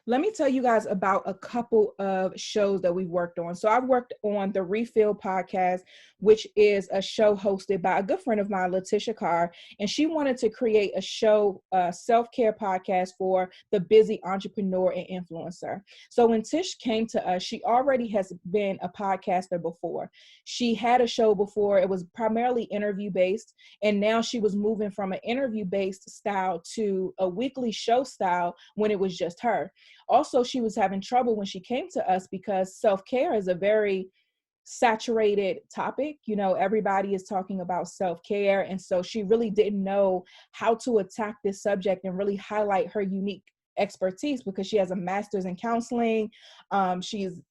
Let me tell you guys about a couple of shows that we worked on. So I've worked on the Refill podcast, which is a show hosted by a good friend of mine, Letitia Carr, and she wanted to create a show, self-care podcast for the busy entrepreneur and influencer. So when Tish came to us, she already has been a podcaster before. She had a show before. It was primarily interview-based, and now she was moving from an interview-based style to a weekly show style when it was just her. Also, she was having trouble when she came to us because self-care is a very saturated topic. You know, everybody is talking about self-care. And so she really didn't know how to attack this subject and really highlight her unique expertise because she has a master's in counseling. She's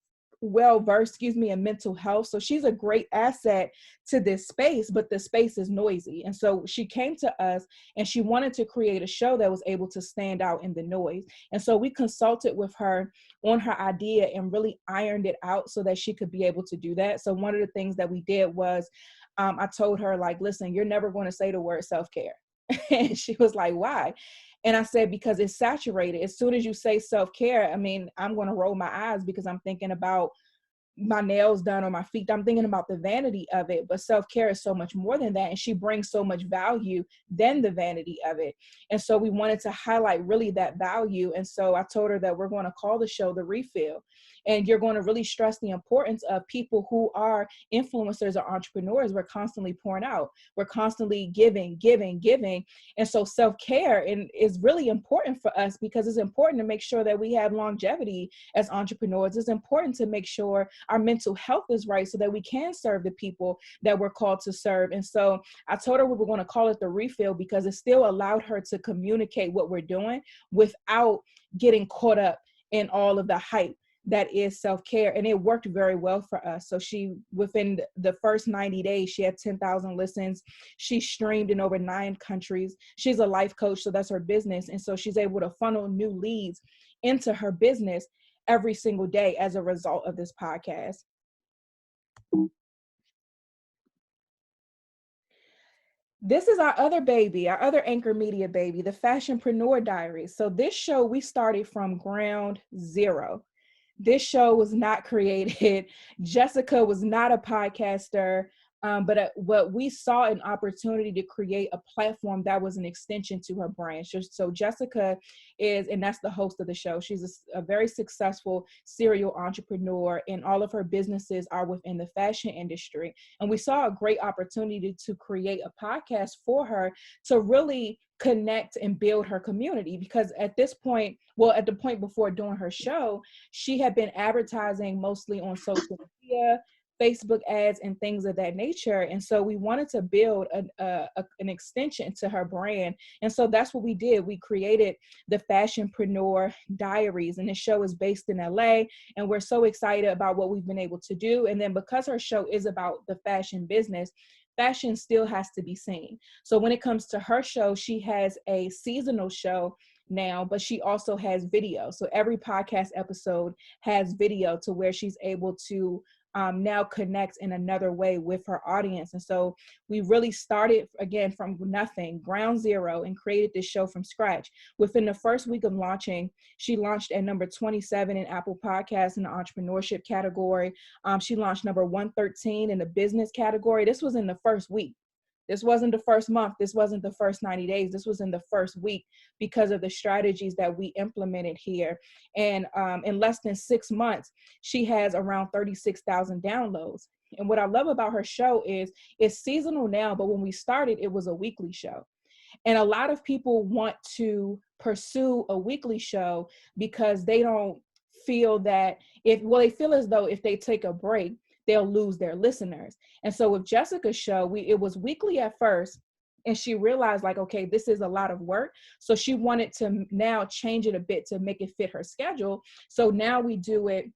well versed, in mental health. So she's a great asset to this space, but the space is noisy. And so she came to us and she wanted to create a show that was able to stand out in the noise. And so we consulted with her on her idea and really ironed it out so that she could be able to do that. So one of the things that we did was I told her, like, listen, you're never going to say the word self-care. And she was like, why? And I said, because it's saturated. As soon as you say self-care, I mean, I'm going to roll my eyes because I'm thinking about my nails done or my feet. I'm thinking about the vanity of it, but self-care is so much more than that. And she brings so much value than the vanity of it. And so we wanted to highlight really that value. And so I told her that we're going to call the show The Refill. And you're going to really stress the importance of people who are influencers or entrepreneurs. We're constantly pouring out. We're constantly giving. And so self-care is really important for us because it's important to make sure that we have longevity as entrepreneurs. It's important to make sure our mental health is right so that we can serve the people that we're called to serve. And so I told her we were going to call it The Refill because it still allowed her to communicate what we're doing without getting caught up in all of the hype that is self-care. And it worked very well for us. So within the first 90 days, she had 10,000 listens. She streamed in over 9 countries. She's a life coach, so that's her business. And so she's able to funnel new leads into her business every single day as a result of this podcast. This is our other baby, our other Anchor Media baby, the Fashionpreneur Diaries. So this show, we started from ground zero. This show was not created. Jessica was not a podcaster, but what we saw an opportunity to create a platform that was an extension to her brand. So Jessica is, and that's the host of the show. She's a very successful serial entrepreneur, and all of her businesses are within the fashion industry. And we saw a great opportunity to create a podcast for her to really connect and build her community, because at this point, at the point before doing her show, she had been advertising mostly on social media, Facebook ads, and things of that nature. And so we wanted to build an extension to her brand. And so that's what we did. We created the Fashionpreneur Diaries, and the show is based in LA. And we're so excited about what we've been able to do. And then because her show is about the fashion business, fashion still has to be seen. So when it comes to her show, she has a seasonal show now, but she also has video. So every podcast episode has video to where she's able to now connect in another way with her audience. And so we really started again from nothing, ground zero, and created this show from scratch. Within the first week of launching, she launched at number 27 in Apple Podcasts in the entrepreneurship category. She launched number 113 in the business category. This was in the first week. This wasn't the first month. This wasn't the first 90 days. This was in the first week because of the strategies that we implemented here. And in less than 6 months, she has around 36,000 downloads. And what I love about her show is it's seasonal now, but when we started, it was a weekly show. And a lot of people want to pursue a weekly show because they don't feel that they feel as though if they take a break, they'll lose their listeners. And so with Jessica's show, it was weekly at first, and she realized like, okay, this is a lot of work. So she wanted to now change it a bit to make it fit her schedule. So now we do it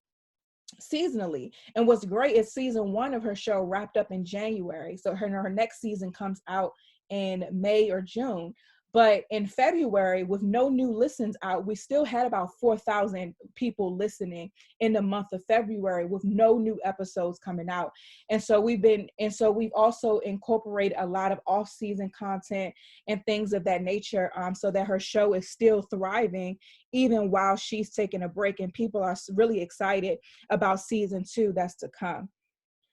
seasonally. And what's great is season 1 of her show wrapped up in January. So her next season comes out in May or June. But in February, with no new listens out, we still had about 4,000 people listening in the month of February with no new episodes coming out. And so we've also incorporated a lot of off-season content and things of that nature, so that her show is still thriving even while she's taking a break. And people are really excited about season 2 that's to come.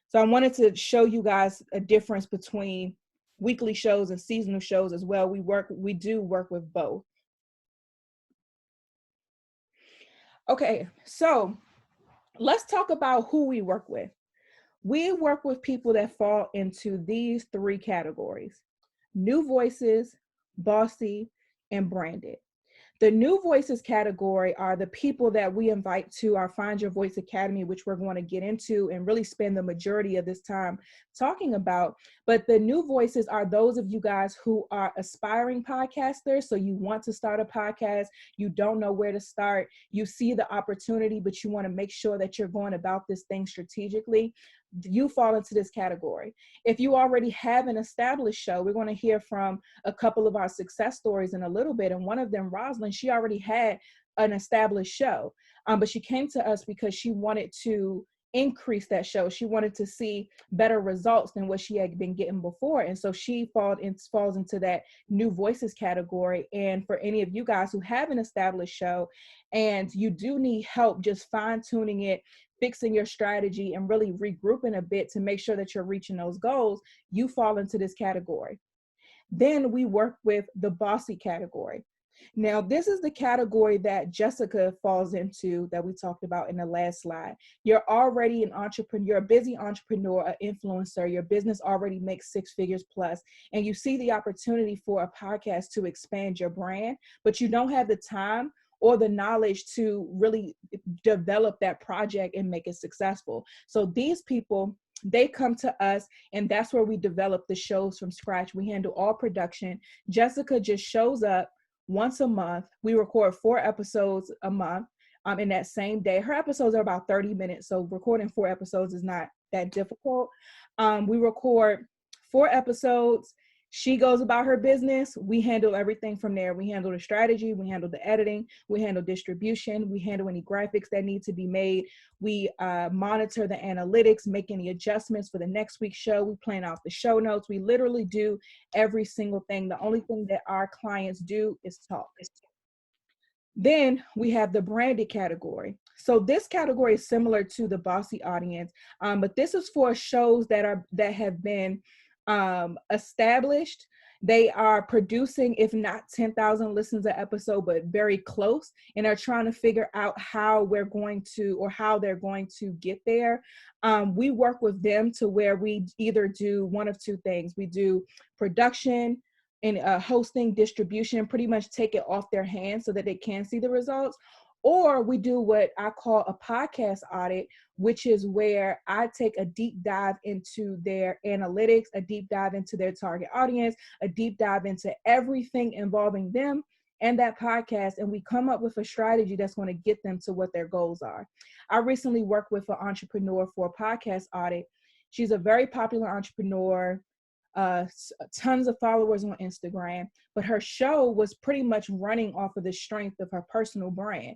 So I wanted to show you guys a difference between weekly shows and seasonal shows as well. We do work with both. Okay, so let's talk about who we work with. We work with people that fall into these 3 categories: new voices, bossy, and branded. The new voices category are the people that we invite to our Find Your Voice Academy, which we're going to get into and really spend the majority of this time talking about. But the new voices are those of you guys who are aspiring podcasters. So you want to start a podcast, you don't know where to start, you see the opportunity, but you want to make sure that you're going about this thing strategically. You fall into this category. If you already have an established show, we're going to hear from a couple of our success stories in a little bit. And one of them, Rosalind, she already had an established show, but she came to us because she wanted to increase that show. She wanted to see better results than what she had been getting before. And so she falls into that new voices category. And for any of you guys who have an established show and you do need help just fine tuning it, fixing your strategy, and really regrouping a bit to make sure that you're reaching those goals, you fall into this category. Then we work with the bossy category. Now, this is the category that Jessica falls into that we talked about in the last slide. You're already an entrepreneur, you're a busy entrepreneur, an influencer, your business already makes 6 figures plus, and you see the opportunity for a podcast to expand your brand, but you don't have the time or the knowledge to really develop that project and make it successful. So these people, they come to us, and that's where we develop the shows from scratch. We handle all production. Jessica just shows up once a month. We record 4 episodes a month in that same day. Her episodes are about 30 minutes, so recording 4 episodes is not that difficult. We record 4 episodes. She goes about her business. We handle everything from there. We handle the strategy, we handle the editing, we handle distribution, we handle any graphics that need to be made. We monitor the analytics, make any adjustments for the next week's show. We plan out the show notes. We literally do every single thing. The only thing that our clients do is talk. Then we have the branded category. So this category is similar to the bossy audience, but this is for shows that have been established. They are producing, if not 10,000 listens an episode, but very close, and are trying to figure out how they're going to get there. We work with them to where we either do one of 2 things. We do production and hosting, distribution, pretty much take it off their hands so that they can see the results. Or we do what I call a podcast audit, which is where I take a deep dive into their analytics, a deep dive into their target audience, a deep dive into everything involving them and that podcast, and we come up with a strategy that's going to get them to what their goals are. I recently worked with an entrepreneur for a podcast audit. She's a very popular entrepreneur, tons of followers on Instagram, but her show was pretty much running off of the strength of her personal brand.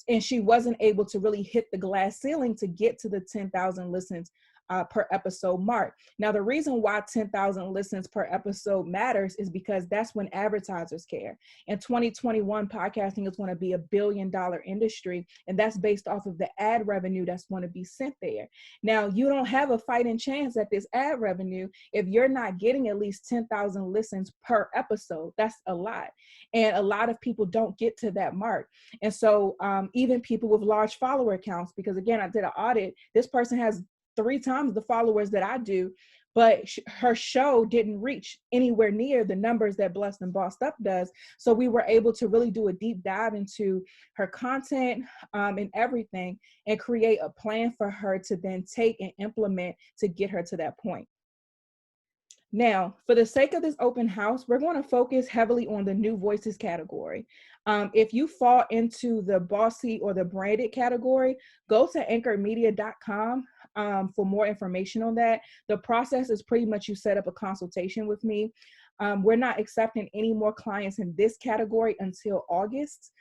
And she wasn't able to really hit the glass ceiling to get to the 10,000 listens per episode mark. Now, the reason why 10,000 listens per episode matters is because that's when advertisers care. In 2021, podcasting is going to be $1 billion industry, and that's based off of the ad revenue that's going to be sent there. Now, you don't have a fighting chance at this ad revenue if you're not getting at least 10,000 listens per episode. That's a lot. And a lot of people don't get to that mark. And so even people with large follower accounts, because again, I did an audit, this person has 3 times the followers that I do, but her show didn't reach anywhere near the numbers that Blessed and Bossed Up does. So we were able to really do a deep dive into her content and everything, and create a plan for her to then take and implement to get her to that point. Now, for the sake of this open house, we're going to focus heavily on the new voices category. If you fall into the bossy or the branded category, go to anchormedia.com for more information on that. The process is pretty much you set up a consultation with me. We're not accepting any more clients in this category until August.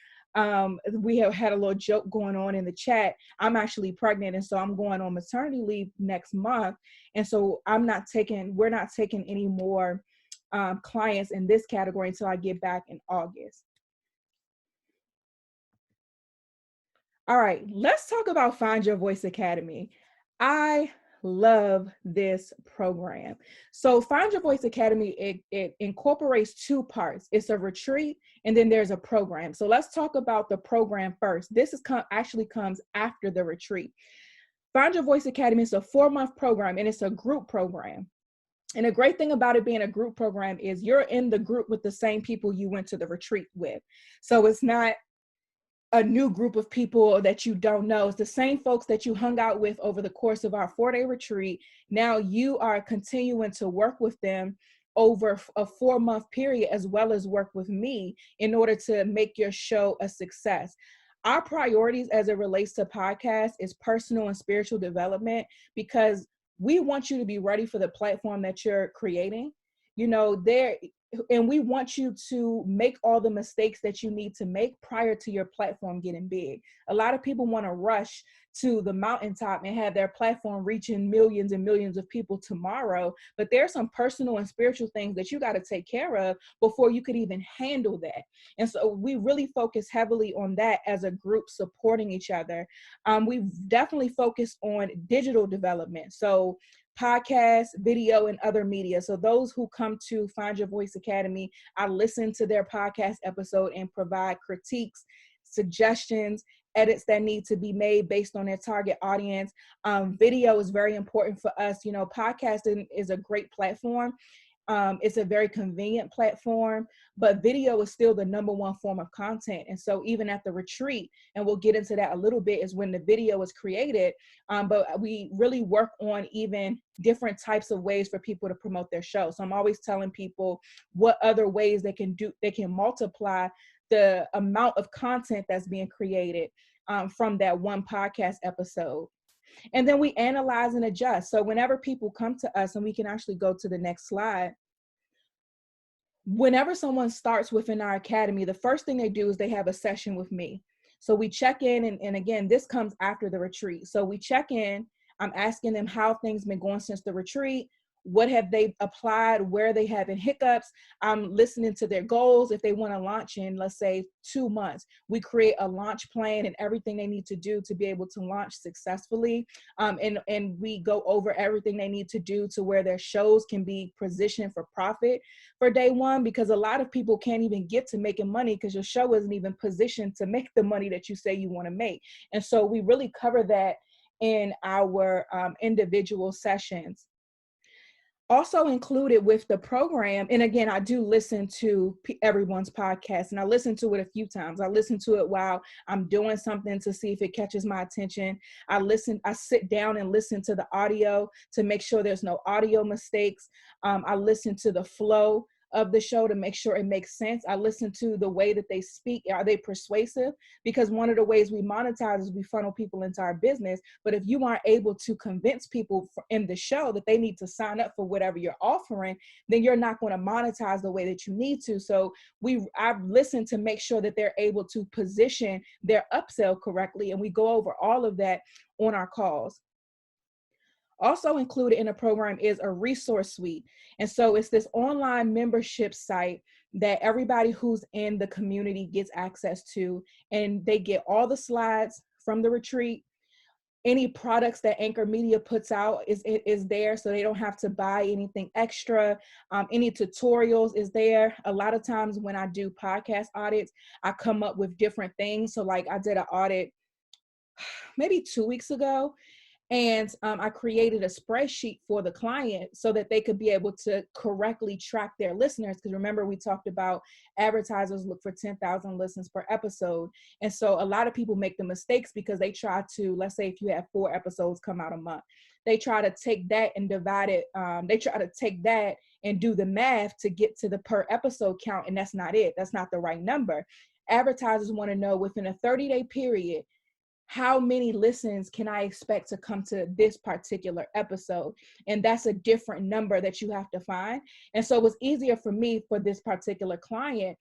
We have had a little joke going on in the chat. I'm actually pregnant, and so I'm going on maternity leave next month. And so we're not taking any more clients in this category until I get back in August. All right, let's talk about Find Your Voice Academy. I love this program. So Find Your Voice Academy, it incorporates two parts. It's a retreat, and then there's a program. So let's talk about the program first. This actually comes after the retreat. Find Your Voice Academy is a 4-month program, and it's a group program. And the great thing about it being a group program is you're in the group with the same people you went to the retreat with. So it's not a new group of people that you don't know. It's the same folks that you hung out with over the course of our 4-day retreat. Now you are continuing to work with them over a 4-month period, as well as work with me in order to make your show a success. Our priorities as it relates to podcasts is personal and spiritual development, because we want you to be ready for the platform that you're creating. And we want you to make all the mistakes that you need to make prior to your platform getting big. A lot of people want to rush to the mountaintop and have their platform reaching millions and millions of people tomorrow. But there's some personal and spiritual things that you got to take care of before you could even handle that. And so we really focus heavily on that as a group, supporting each other. We've definitely focused on digital development. So podcasts, video, and other media. So those who come to Find Your Voice Academy, I listen to their podcast episode and provide critiques, suggestions, edits that need to be made based on their target audience. Video is very important for us. Podcasting is a great platform. It's a very convenient platform, but video is still the number one form of content. And so even at the retreat, and we'll get into that a little bit, is when the video is created, but we really work on even different types of ways for people to promote their show. So I'm always telling people what other ways they can multiply the amount of content that's being created from that one podcast episode. And then we analyze and adjust. So whenever people come to us, and we can actually go to the next slide, whenever someone starts within our academy, the first thing they do is they have a session with me. So we check in, and again, this comes after the retreat. So we check in, I'm asking them how things been going since the retreat. What have they applied? Where are they having hiccups? I'm listening to their goals. If they want to launch in, let's say, 2 months, we create a launch plan and everything they need to do to be able to launch successfully. And we go over everything they need to do to where their shows can be positioned for profit for day one, because a lot of people can't even get to making money because your show isn't even positioned to make the money that you say you want to make. And so we really cover that in our individual sessions. Also included with the program, and again, I do listen to everyone's podcast, and I listen to it a few times. I listen to it while I'm doing something to see if it catches my attention. I sit down and listen to the audio to make sure there's no audio mistakes. I listen to the flow of the show to make sure it makes sense. I listen to the way that they speak. Are they persuasive? Because one of the ways we monetize is we funnel people into our business. But if you aren't able to convince people in the show that they need to sign up for whatever you're offering, then you're not going to monetize the way that you need to. So I've listened to make sure that they're able to position their upsell correctly. And we go over all of that on our calls. Also included in the program is a resource suite. And so it's this online membership site that everybody who's in the community gets access to, and they get all the slides from the retreat. Any products that Anchor Media puts out is there, so they don't have to buy anything extra. Any tutorials is there. A lot of times when I do podcast audits, I come up with different things. So like I did an audit maybe 2 weeks ago, and I created a spreadsheet for the client so that they could be able to correctly track their listeners. Because remember, we talked about advertisers look for 10,000 listens per episode. And so a lot of people make the mistakes because they try to, let's say if you have 4 episodes come out a month, they try to take that and divide it. They try to take that and do the math to get to the per episode count. And that's not it. That's not the right number. Advertisers want to know within a 30-day period, how many listens can I expect to come to this particular episode? And that's a different number that you have to find. And so it was easier for me for this particular client.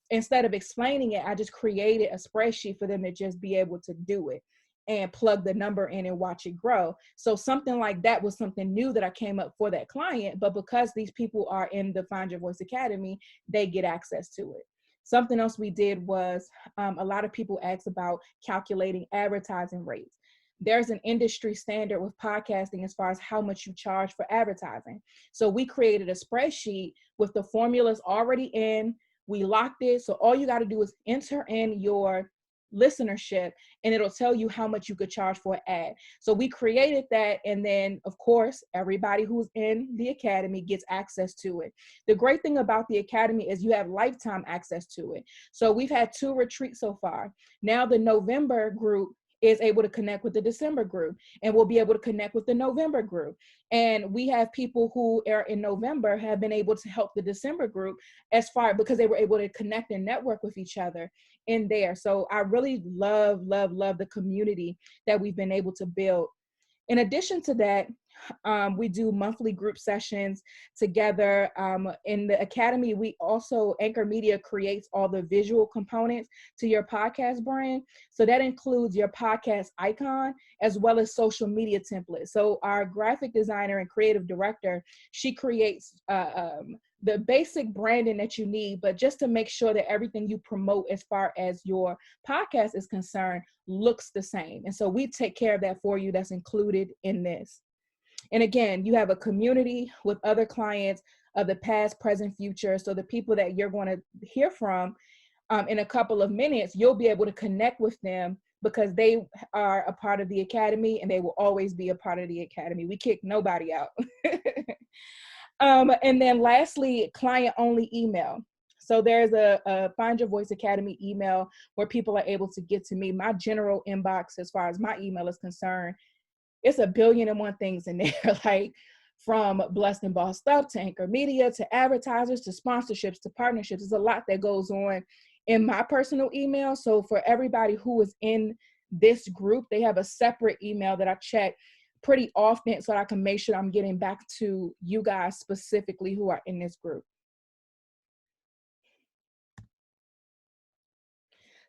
Instead of explaining it, I just created a spreadsheet for them to just be able to do it and plug the number in and watch it grow. So something like that was something new that I came up for that client. But because these people are in the Find Your Voice Academy, they get access to it. Something else we did was a lot of people ask about calculating advertising rates. There's an industry standard with podcasting as far as how much you charge for advertising. So we created a spreadsheet with the formulas already in. We locked it. So all you got to do is enter in your listenership and it'll tell you how much you could charge for an ad. So we created that, and then of course everybody who's in the academy gets access to it. The great thing about the academy is you have lifetime access to it. So we've had 2 retreats so far. Now the November group is able to connect with the December group, and we'll be able to connect with the November group. And we have people who are in November have been able to help the December group as far, because they were able to connect and network with each other in there. So I really love the community that we've been able to build. In addition to that, we do monthly group sessions together. In the academy, we also, Anchor Media creates all the visual components to your podcast brand. So that includes your podcast icon as well as social media templates. So our graphic designer and creative director, she creates the basic branding that you need, but just to make sure that everything you promote as far as your podcast is concerned looks the same. And so we take care of that for you. That's included in this. And again, you have a community with other clients of the past, present, future. So the people that you're going to hear from in a couple of minutes, you'll be able to connect with them because they are a part of the academy and they will always be a part of the academy. We kick nobody out. And then lastly, client-only email. So there's a Find Your Voice Academy email where people are able to get to me. My general inbox, as far as my email is concerned, it's 1,000,000,001 things in there, like from Blessed and Bossed Stuff to Anchor Media to advertisers to sponsorships to partnerships. There's a lot that goes on in my personal email. So for everybody who is in this group, they have a separate email that I check pretty often so that I can make sure I'm getting back to you guys specifically who are in this group.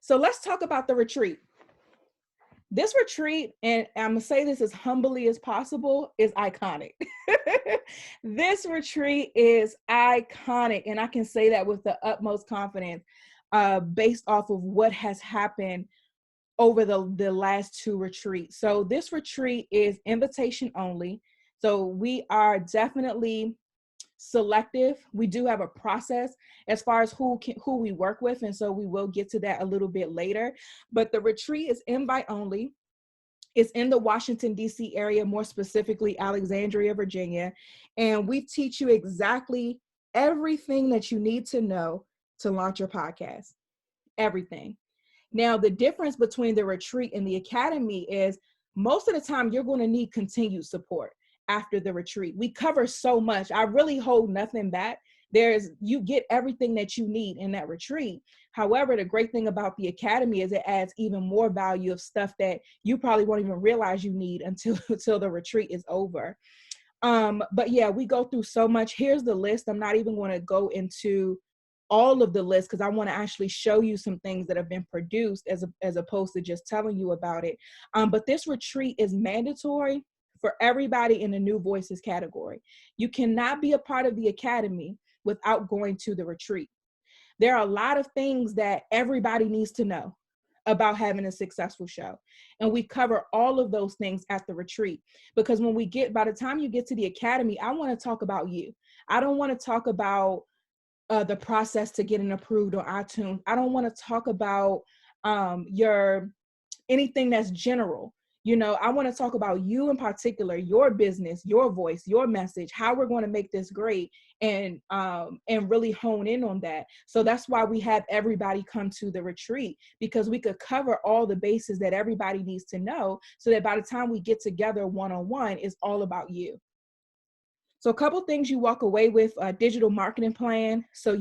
So let's talk about the retreat. This retreat, and I'm gonna say this as humbly as possible, is iconic. This retreat is iconic, and I can say that with the utmost confidence based off of what has happened over the last 2 retreats. So this retreat is invitation only. So we are definitely selective. We do have a process as far as who we work with, and so we will get to that a little bit later. But the retreat is invite only. It's in the Washington, D.C. area, more specifically Alexandria, Virginia, and we teach you exactly everything that you need to know to launch your podcast. Everything. Now, the difference between the retreat and the academy is most of the time you're going to need continued support after the retreat. We cover so much. I really hold nothing back. You get everything that you need in that retreat. However, the great thing about the academy is it adds even more value of stuff that you probably won't even realize you need until the retreat is over. But yeah, we go through so much. Here's the list. I'm not even going to go into all of the list because I want to actually show you some things that have been produced as opposed to just telling you about it. But this retreat is mandatory for everybody in the New Voices category. You cannot be a part of the academy without going to the retreat. There are a lot of things that everybody needs to know about having a successful show. And we cover all of those things at the retreat, because by the time you get to the academy, I want to talk about you. I don't want to talk about the process to getting approved on iTunes. I don't want to talk about anything that's general. I want to talk about you in particular, your business, your voice, your message, how we're going to make this great, and really hone in on that. So that's why we have everybody come to the retreat, because we could cover all the bases that everybody needs to know, so that by the time we get together one-on-one, it's all about you. So a couple things you walk away with: a digital marketing plan, so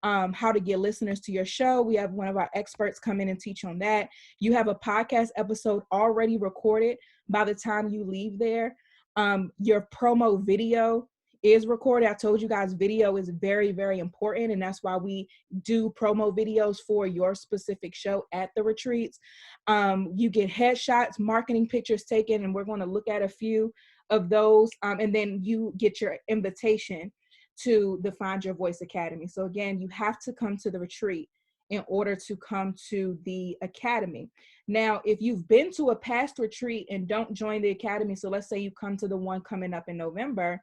how to get listeners to your show. We have one of our experts come in and teach on that. You have a podcast episode already recorded by the time you leave there. Your promo video is recorded. I told you guys video is very, very important, and that's why we do promo videos for your specific show at the retreats. You get headshots, marketing pictures taken, and we're going to look at a few of those, and then you get your invitation to the Find Your Voice Academy. So again, you have to come to the retreat in order to come to the academy. Now, if you've been to a past retreat and don't join the academy, so let's say you come to the one coming up in November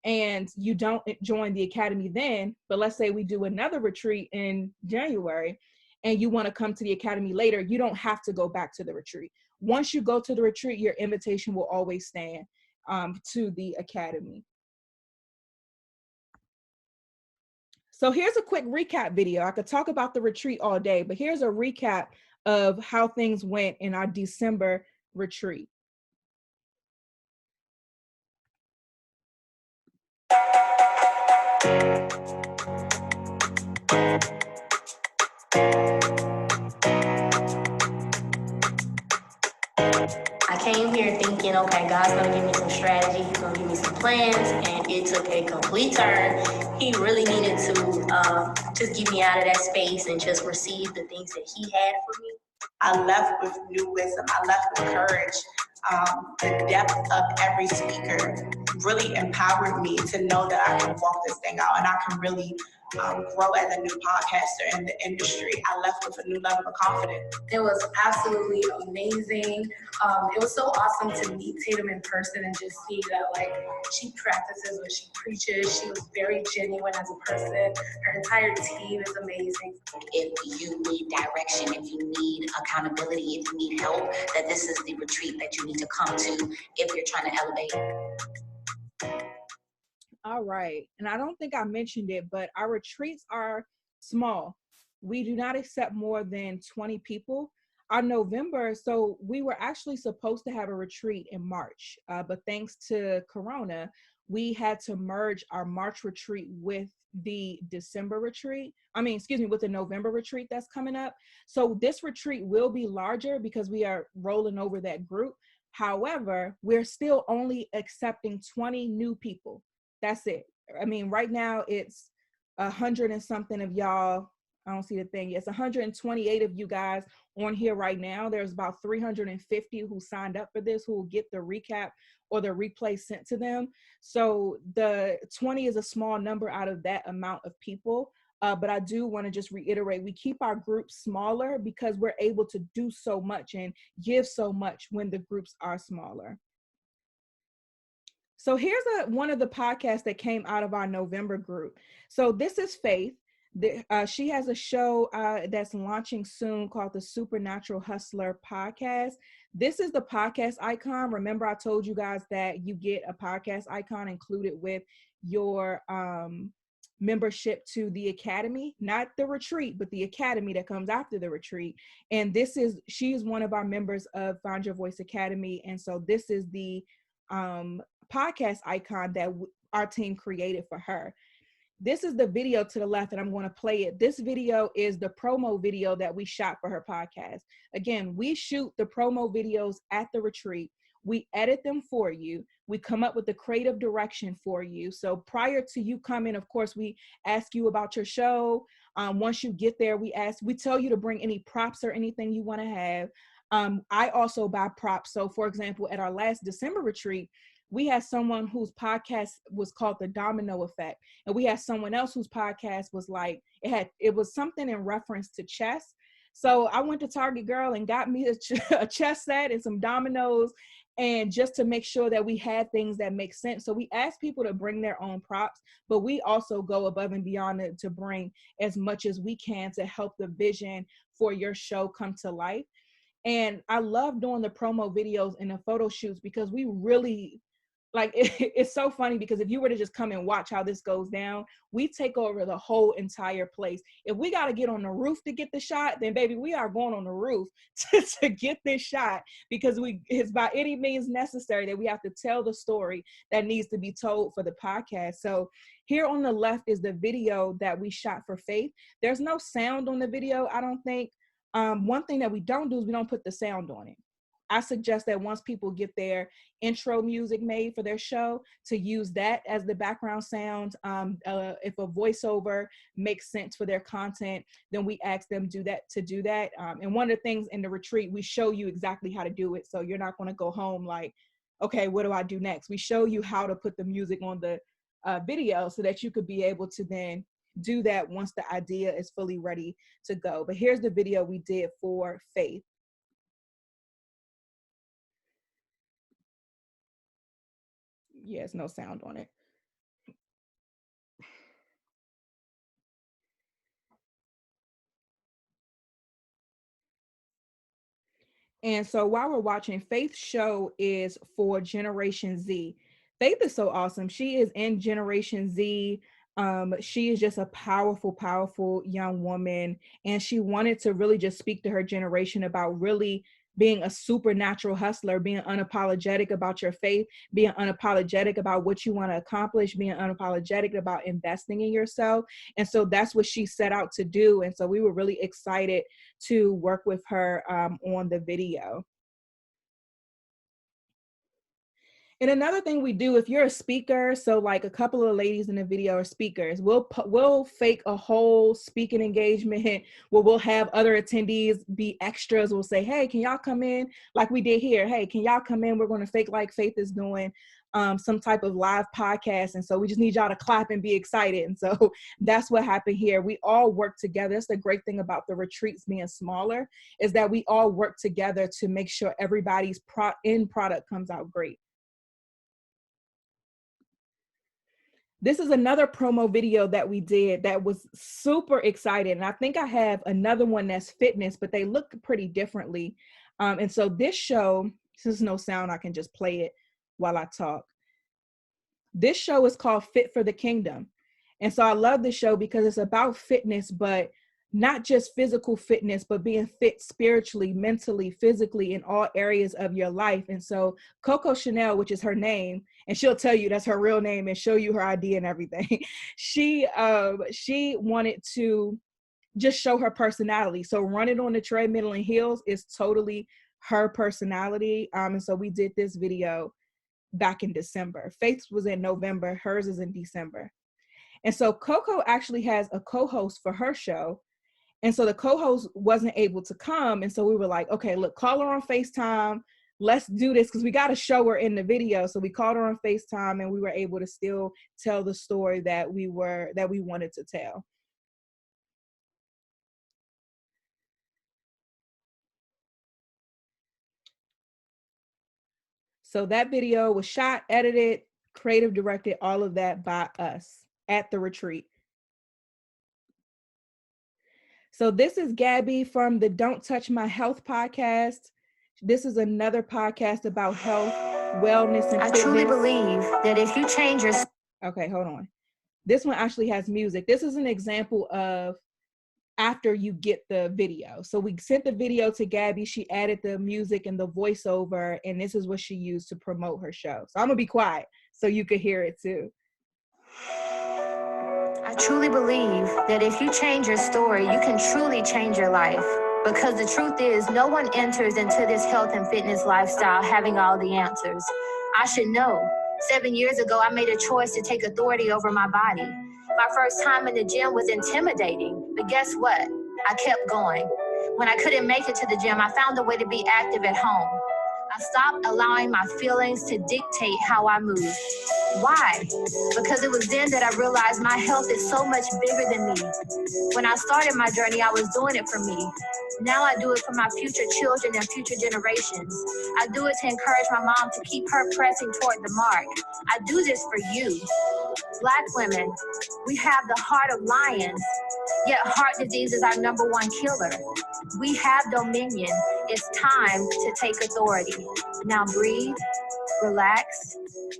and you don't join the academy then, but let's say we do another retreat in January and you want to come to the academy later, you don't have to go back to the retreat. Once you go to the retreat, your invitation will always stand to the academy. So here's a quick recap video. I could talk about the retreat all day, but here's a recap of how things went in our December retreat. I came here thinking, okay, God's gonna give me some strategy, He's gonna give me some plans, and it took a complete turn. He really needed to just get me out of that space and just receive the things that He had for me. I left with new wisdom. I left with courage. The depth of every speaker really empowered me to know that I can walk this thing out and I can really grow as a new podcaster in the industry. I left with a new level of confidence. It was absolutely amazing. It was so awesome to meet Tatum in person and just see that, like, she practices what she preaches. She was very genuine as a person. Her entire team is amazing. If you need direction, if you need accountability, if you need help, that this is the retreat that you need to come to if you're trying to elevate. All right. And I don't think I mentioned it, but our retreats are small. We do not accept more than 20 people. Our November, so we were actually supposed to have a retreat in March, but thanks to Corona, we had to merge our March retreat with the December retreat. With the November retreat that's coming up. So this retreat will be larger because we are rolling over that group. However, we're still only accepting 20 new people. That's it. Right now it's 100 and something of y'all. I don't see the thing. It's 128 of you guys on here right now. There's about 350 who signed up for this, who will get the recap or the replay sent to them. So the 20 is a small number out of that amount of people. But I do want to just reiterate, we keep our groups smaller because we're able to do so much and give so much when the groups are smaller. So here's one of the podcasts that came out of our November group. So this is Faith. She has a show that's launching soon called the Supernatural Hustler Podcast. This is the podcast icon. Remember, I told you guys that you get a podcast icon included with your membership to the academy, not the retreat, but the academy that comes after the retreat. And she is one of our members of Find Your Voice Academy. And so this is the podcast icon that our team created for her. This is the video to the left, and I'm going to play it. This video is the promo video that we shot for her podcast. Again, we shoot the promo videos at the retreat. We edit them for you. We come up with the creative direction for you. So prior to you coming, of course, we ask you about your show. Once you get there, we tell you to bring any props or anything you want to have. I also buy props. So for example, at our last December retreat, we had someone whose podcast was called The Domino Effect. And we had someone else whose podcast was like, it was something in reference to chess. So I went to Target Girl and got me a chess set and some dominoes, and just to make sure that we had things that make sense. So we asked people to bring their own props, but we also go above and beyond it to bring as much as we can to help the vision for your show come to life. And I love doing the promo videos and the photo shoots because we really like it's so funny because if you were to just come and watch how this goes down, we take over the whole entire place. If we got to get on the roof to get the shot, then baby, we are going on the roof to get this shot, because it's by any means necessary that we have to tell the story that needs to be told for the podcast. So here on the left is the video that we shot for Faith. There's no sound on the video, I don't think. One thing that we don't do is we don't put the sound on it. I suggest that once people get their intro music made for their show, to use that as the background sound. If a voiceover makes sense for their content, then we ask them to do that. And one of the things in the retreat, we show you exactly how to do it. So you're not going to go home like, okay, what do I do next? We show you how to put the music on the video so that you could be able to then do that once the idea is fully ready to go. But here's the video we did for Faith. Yes, no sound on it. And so while we're watching, Faith's show is for Generation Z. Faith is so awesome. She is in Generation Z. She is just a powerful, powerful young woman. And she wanted to really just speak to her generation about really being a supernatural hustler, being unapologetic about your faith, being unapologetic about what you want to accomplish, being unapologetic about investing in yourself. And so that's what she set out to do. And so we were really excited to work with her on the video. And another thing we do, if you're a speaker, so like a couple of ladies in the video are speakers, we'll fake a whole speaking engagement where we'll have other attendees be extras. We'll say, hey, can y'all come in? Like we did here. Hey, can y'all come in? We're going to fake like Faith is doing some type of live podcast. And so we just need y'all to clap and be excited. And so that's what happened here. We all work together. That's the great thing about the retreats being smaller, is that we all work together to make sure everybody's end product comes out great. This is another promo video that we did that was super exciting. And I think I have another one that's fitness, but they look pretty differently. And so this show, since there's no sound, I can just play it while I talk. This show is called Fit for the Kingdom. And so I love this show because it's about fitness, but not just physical fitness, but being fit spiritually, mentally, physically, in all areas of your life. And so Coco Chanel, which is her name, and she'll tell you that's her real name and show you her ID and everything. She wanted to just show her personality. So running on the treadmill and heels is totally her personality. And so we did this video back in December. Faith's was in November, hers is in December. And so Coco actually has a co-host for her show. And so the co-host wasn't able to come. And so we were like, okay, look, call her on FaceTime. Let's do this because we got to show her in the video. So we called her on FaceTime and we were able to still tell the story that we wanted to tell. So that video was shot, edited, creative directed, all of that by us at the retreat. So this is Gabby from the Don't Touch My Health podcast. This is another podcast about health, wellness, and fitness. I truly believe that if you change your... Okay, hold on. This one actually has music. This is an example of after you get the video. So we sent the video to Gabby. She added the music and the voiceover, and this is what she used to promote her show. So I'm gonna be quiet so you could hear it too. I truly believe that if you change your story, you can truly change your life. Because the truth is, no one enters into this health and fitness lifestyle having all the answers. I should know. 7 years ago, I made a choice to take authority over my body. My first time in the gym was intimidating, but guess what? I kept going. When I couldn't make it to the gym, I found a way to be active at home. I stopped allowing my feelings to dictate how I moved. Why? Because it was then that I realized my health is so much bigger than me. When I started my journey, I was doing it for me. Now I do it for my future children and future generations. I do it to encourage my mom to keep her pressing toward the mark. I do this for you. Black women, we have the heart of lions, yet heart disease is our #1 killer. We have dominion. It's time to take authority. Now breathe, relax,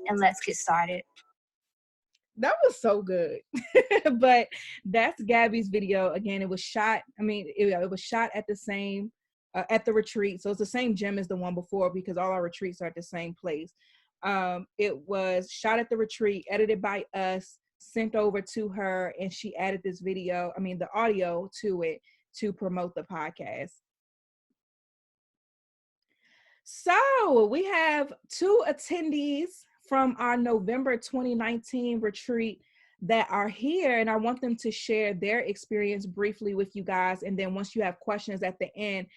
and let's get started. That was so good. But that's Gabby's video. Again, it was shot, it was shot at the same, at the retreat. So it's the same gym as the one before because all our retreats are at the same place. It was shot at the retreat, edited by us, sent over to her, and she added this video, the audio to it to promote the podcast. So we have 2 attendees from our November 2019 retreat that are here, and I want them to share their experience briefly with you guys. And then once you have questions at the end,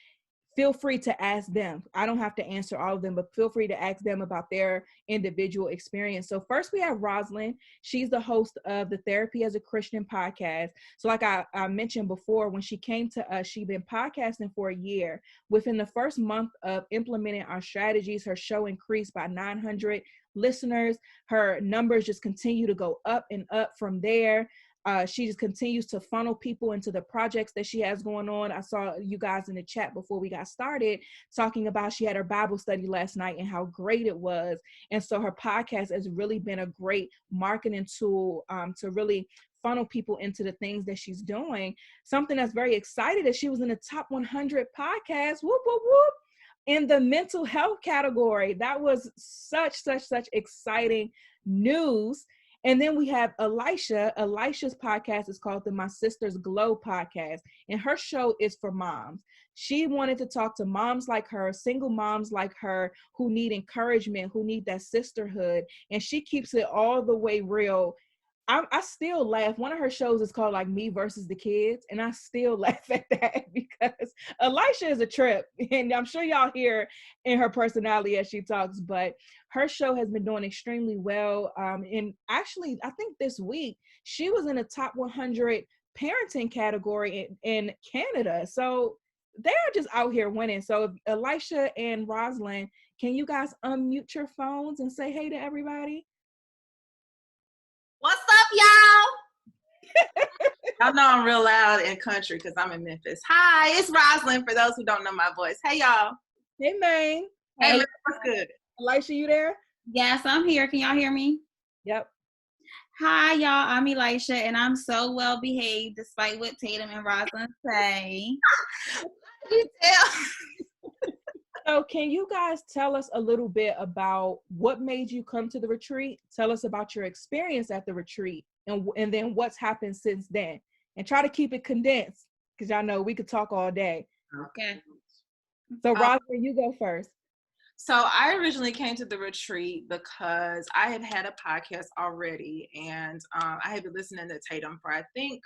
feel free to ask them. I don't have to answer all of them, but feel free to ask them about their individual experience. So first we have Rosalind. She's the host of the Therapy as a Christian podcast. So like I mentioned before, when she came to us, she'd been podcasting for a year. Within the first month of implementing our strategies, her show increased by 900 listeners. Her numbers just continue to go up and up from there. She just continues to funnel people into the projects that she has going on. I saw you guys in the chat before we got started talking about she had her Bible study last night and how great it was. And so her podcast has really been a great marketing tool to really funnel people into the things that she's doing. Something that's very excited that she was in the top 100 podcasts, whoop, whoop, whoop, in the mental health category. That was such exciting news. And then we have Elisha. Elisha's podcast is called the My Sister's Glow podcast, and her show is for moms. She wanted to talk to moms like her, single moms like her, who need encouragement, who need that sisterhood, and she keeps it all the way real. I still laugh. One of her shows is called like Me versus the Kids, and I still laugh at that because Elisha is a trip, and I'm sure y'all hear in her personality as she talks, but her show has been doing extremely well. And actually, I think this week, she was in the top 100 parenting category in Canada. So they are just out here winning. So if Elisha and Rosalind, can you guys unmute your phones and say hey to everybody? What's up, y'all? Y'all know I'm real loud in country because I'm in Memphis. Hi, it's Rosalind for those who don't know my voice. Hey, y'all. Hey, man. Hey, what's good? Elisha, you there? Yes, I'm here. Can y'all hear me? Yep. Hi, y'all. I'm Elisha, and I'm so well behaved despite what Tatum and Rosalind say. You tell. So can you guys tell us a little bit about what made you come to the retreat? Tell us about your experience at the retreat and then what's happened since then. And try to keep it condensed because y'all know we could talk all day. Okay. So Rosalind, you go first. So I originally came to the retreat because I had a podcast already, and I had been listening to Tatum for, I think,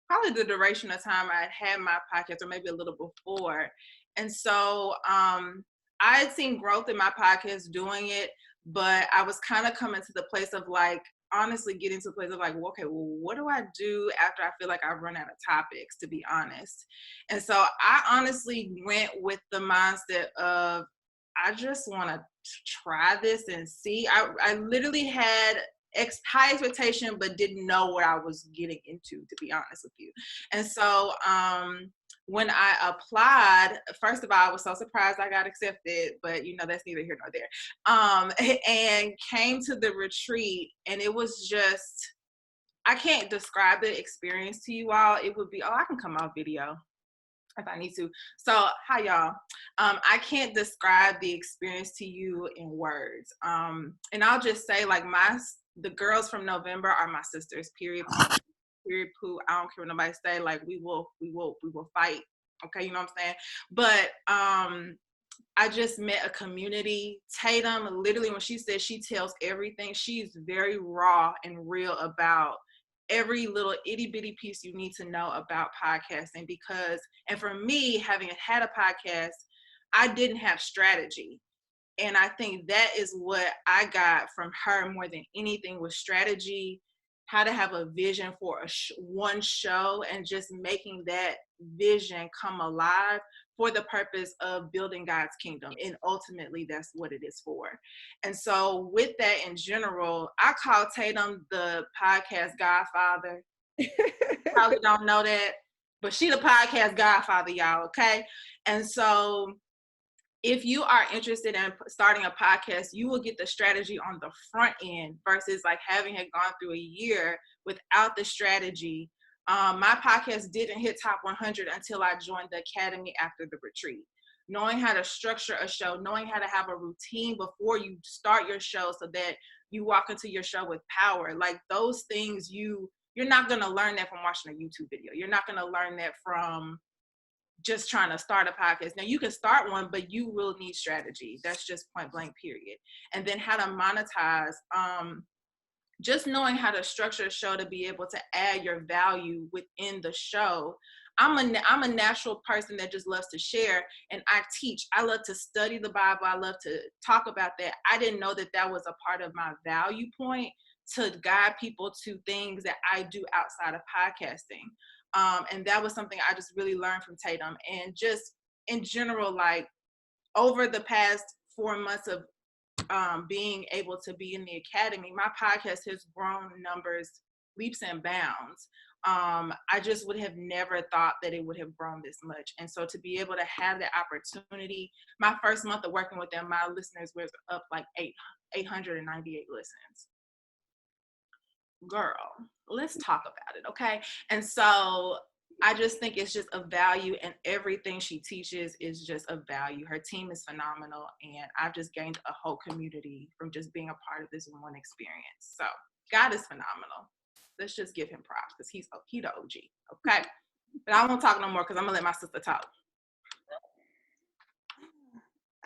probably the duration of time I had my podcast, or maybe a little before. And so I had seen growth in my podcast doing it, but I was kind of coming to the place of like, honestly getting to the place of like, well, okay, well, what do I do after I feel like I've run out of topics, to be honest? And so I honestly went with the mindset of, I just want to try this and see. I literally had high expectation, but didn't know what I was getting into, to be honest with you. And so when I applied, first of all, I was so surprised I got accepted, but that's neither here nor there. And came to the retreat, and it was just, I can't describe the experience to you all. It would be, I can come off video if I need to. So, hi y'all. I can't describe the experience to you in words. And I'll just say, like, the girls from November are my sisters, period, poo. I don't care what nobody say, like, we will fight. Okay, you know what I'm saying? But I just met a community. Tatum, literally, when she says she tells everything, she's very raw and real about every little itty bitty piece you need to know about podcasting, and for me, having had a podcast, I didn't have strategy. And I think that is what I got from her more than anything, was strategy, how to have a vision for one show, and just making that vision come alive for the purpose of building God's kingdom. And ultimately, that's what it is for. And so with that in general, I call Tatum the podcast godfather. Probably don't know that, but she the podcast godfather, y'all, okay? And so if you are interested in starting a podcast, you will get the strategy on the front end versus like having it gone through a year without the strategy. My podcast didn't hit top 100 until I joined the academy after the retreat. Knowing how to structure a show, knowing how to have a routine before you start your show so that you walk into your show with power. Like those things, you're not going to learn that from watching a YouTube video. You're not going to learn that from just trying to start a podcast. Now you can start one, but you will need strategy. That's just point blank period. And then how to monetize, just knowing how to structure a show to be able to add your value within the show. I'm a natural person that just loves to share, and I teach. I love to study the Bible. I love to talk about that. I didn't know that that was a part of my value point to guide people to things that I do outside of podcasting. And that was something I just really learned from Tatum. And just in general, like over the past 4 months of being able to be in the academy, my podcast has grown numbers leaps and bounds. I just would have never thought that it would have grown this much. And so to be able to have the opportunity, my first month of working with them, my listeners was up like 898 listens. Girl, let's talk about it, okay? And so I just think it's just a value, and everything she teaches is just a value. Her team is phenomenal, and I've just gained a whole community from just being a part of this one experience. So God is phenomenal. Let's just give him props because he the OG, okay? But I won't talk no more because I'm gonna let my sister talk.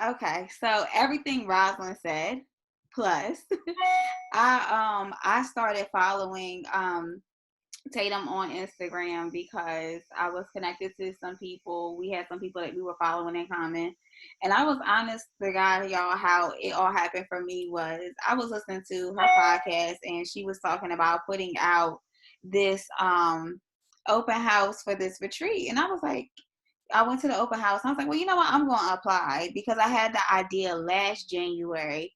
Okay, so everything Rosalind said, plus I started following Tatum on Instagram because I was connected to some people. We had some people that we were following in common. And I was honest to God, y'all, how it all happened for me was I was listening to her podcast, and she was talking about putting out this open house for this retreat. And I was like, I went to the open house. And I was like, well, you know what? I'm going to apply because I had the idea last January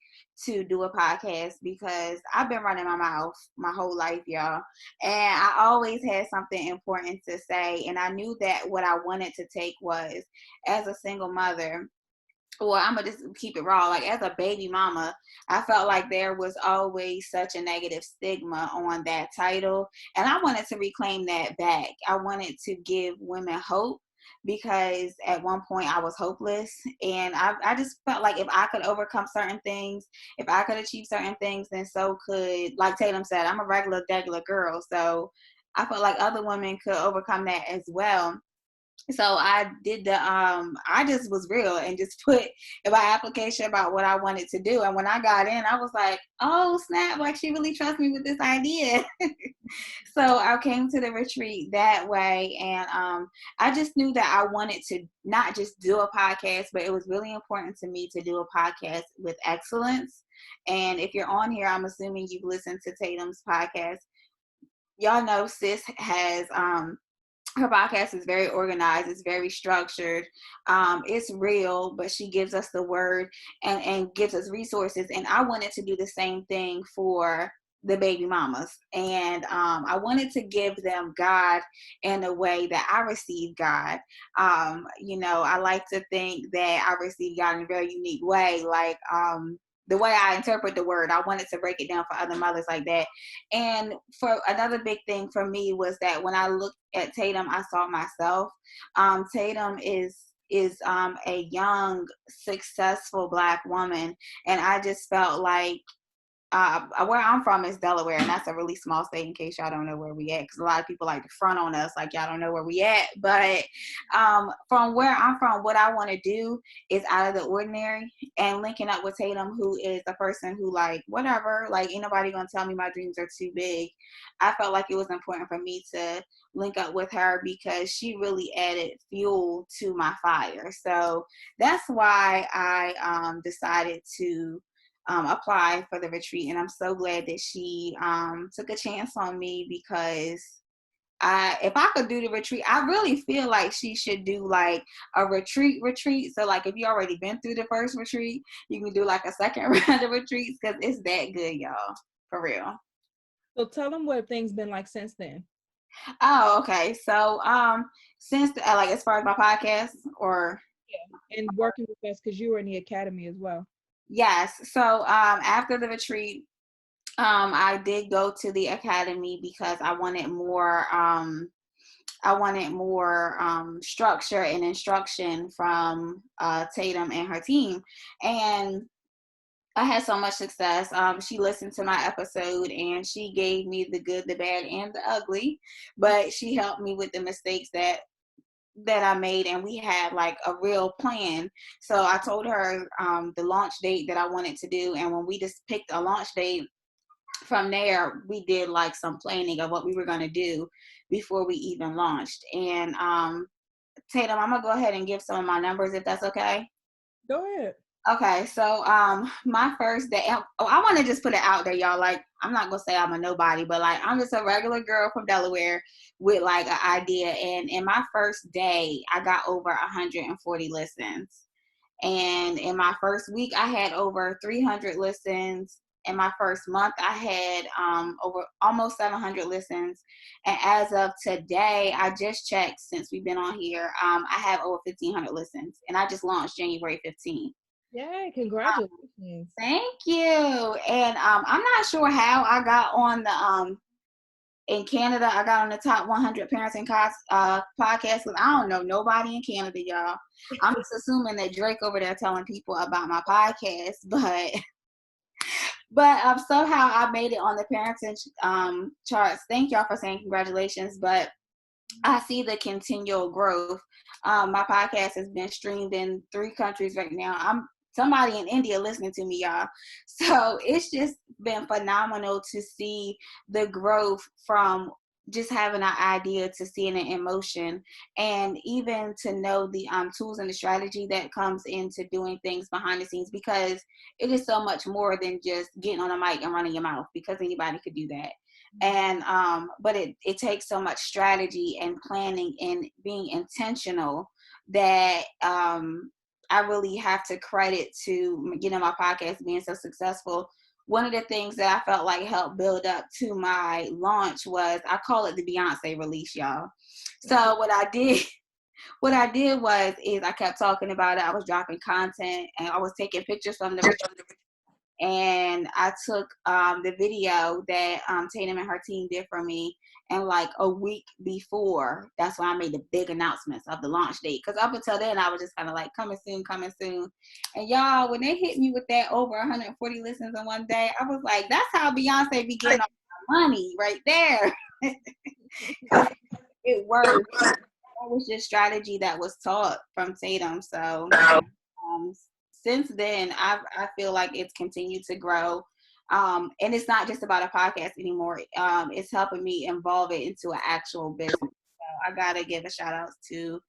to do a podcast because I've been running my mouth my whole life, y'all. And I always had something important to say. And I knew that what I wanted to take was, as a single mother, well, I'm going to just keep it raw. Like, as a baby mama, I felt like there was always such a negative stigma on that title. And I wanted to reclaim that back. I wanted to give women hope, because at one point I was hopeless, and I just felt like if I could overcome certain things, if I could achieve certain things, then so could, like Tatum said, I'm a regular girl, so I felt like other women could overcome that as well. So I did I just was real and just put in my application about what I wanted to do. And when I got in, I was like, oh snap, like she really trusts me with this idea. So I came to the retreat that way. And I just knew that I wanted to not just do a podcast, but it was really important to me to do a podcast with excellence. And if you're on here, I'm assuming you've listened to Tatum's podcast. Y'all know sis has her podcast is very organized. It's very structured. It's real, but she gives us the word and gives us resources. And I wanted to do the same thing for the baby mamas. And I wanted to give them God in a way that I received God. You know, I like to think that I received God in a very unique way. Like, the way I interpret the word, I wanted to break it down for other mothers like that. And for another big thing for me was that when I looked at Tatum, I saw myself. Tatum is a young, successful Black woman, and I just felt like where I'm from is Delaware, and that's a really small state in case y'all don't know where we at, because a lot of people like to front on us like y'all don't know where we at. But from where I'm from, what I want to do is out of the ordinary, and linking up with Tatum, who is a person who, like, whatever, like, ain't nobody gonna tell me my dreams are too big. I felt like it was important for me to link up with her because she really added fuel to my fire. So that's why I decided to apply for the retreat. And I'm so glad that she took a chance on me, because if I could do the retreat, I really feel like she should do like a retreat. So like, if you already been through the first retreat, you can do like a second round of retreats, because it's that good, y'all, for real. So tell them what things been like since then. Oh, okay. So since like, as far as my podcast, or And working with us because you were in the academy as well. Yes. So after the retreat, I did go to the academy because I wanted more. Structure and instruction from Tatum and her team, and I had so much success. She listened to my episode and she gave me the good, the bad, and the ugly, but she helped me with the mistakes that I made, and we had like a real plan. So I told her the launch date that I wanted to do, and when we just picked a launch date, from there we did like some planning of what we were going to do before we even launched. And Tatum, I'm gonna go ahead and give some of my numbers if that's okay. Go ahead. Okay, so my first day, I want to just put it out there, y'all. Like, I'm not gonna say I'm a nobody, but like I'm just a regular girl from Delaware with like an idea. And in my first day, I got over 140 listens. And in my first week, I had over 300 listens. In my first month, I had over almost 700 listens. And as of today, I just checked since we've been on here, I have over 1,500 listens. And I just launched January 15th. Yay, congratulations. Thank you. And I'm not sure how I got on the in Canada. I got on the top 100 parenting podcast. I don't know nobody in Canada, y'all. I'm just assuming that Drake over there telling people about my podcast, but somehow I made it on the parenting charts. Thank y'all for saying congratulations. But I see the continual growth. My podcast has been streamed in 3 countries right now. I'm somebody in India listening to me, y'all. So it's just been phenomenal to see the growth from just having an idea to seeing it in motion, and even to know the tools and the strategy that comes into doing things behind the scenes, because it is so much more than just getting on a mic and running your mouth, because anybody could do that. And but it takes so much strategy and planning and being intentional that I really have to credit to, my podcast being so successful. One of the things that I felt like helped build up to my launch was, I call it the Beyonce release, y'all. So what I did was I kept talking about it. I was dropping content and I was taking pictures from the and I took the video that Tatum and her team did for me, and like a week before, that's when I made the big announcements of the launch date. Because up until then, I was just kind of like, coming soon. And y'all, when they hit me with that over 140 listens in one day, I was like, that's how Beyonce be getting all my money right there. It worked. That was just strategy that was taught from Tatum. So since then, I feel like it's continued to grow. And it's not just about a podcast anymore. It's helping me evolve it into an actual business. So I got to give a shout out to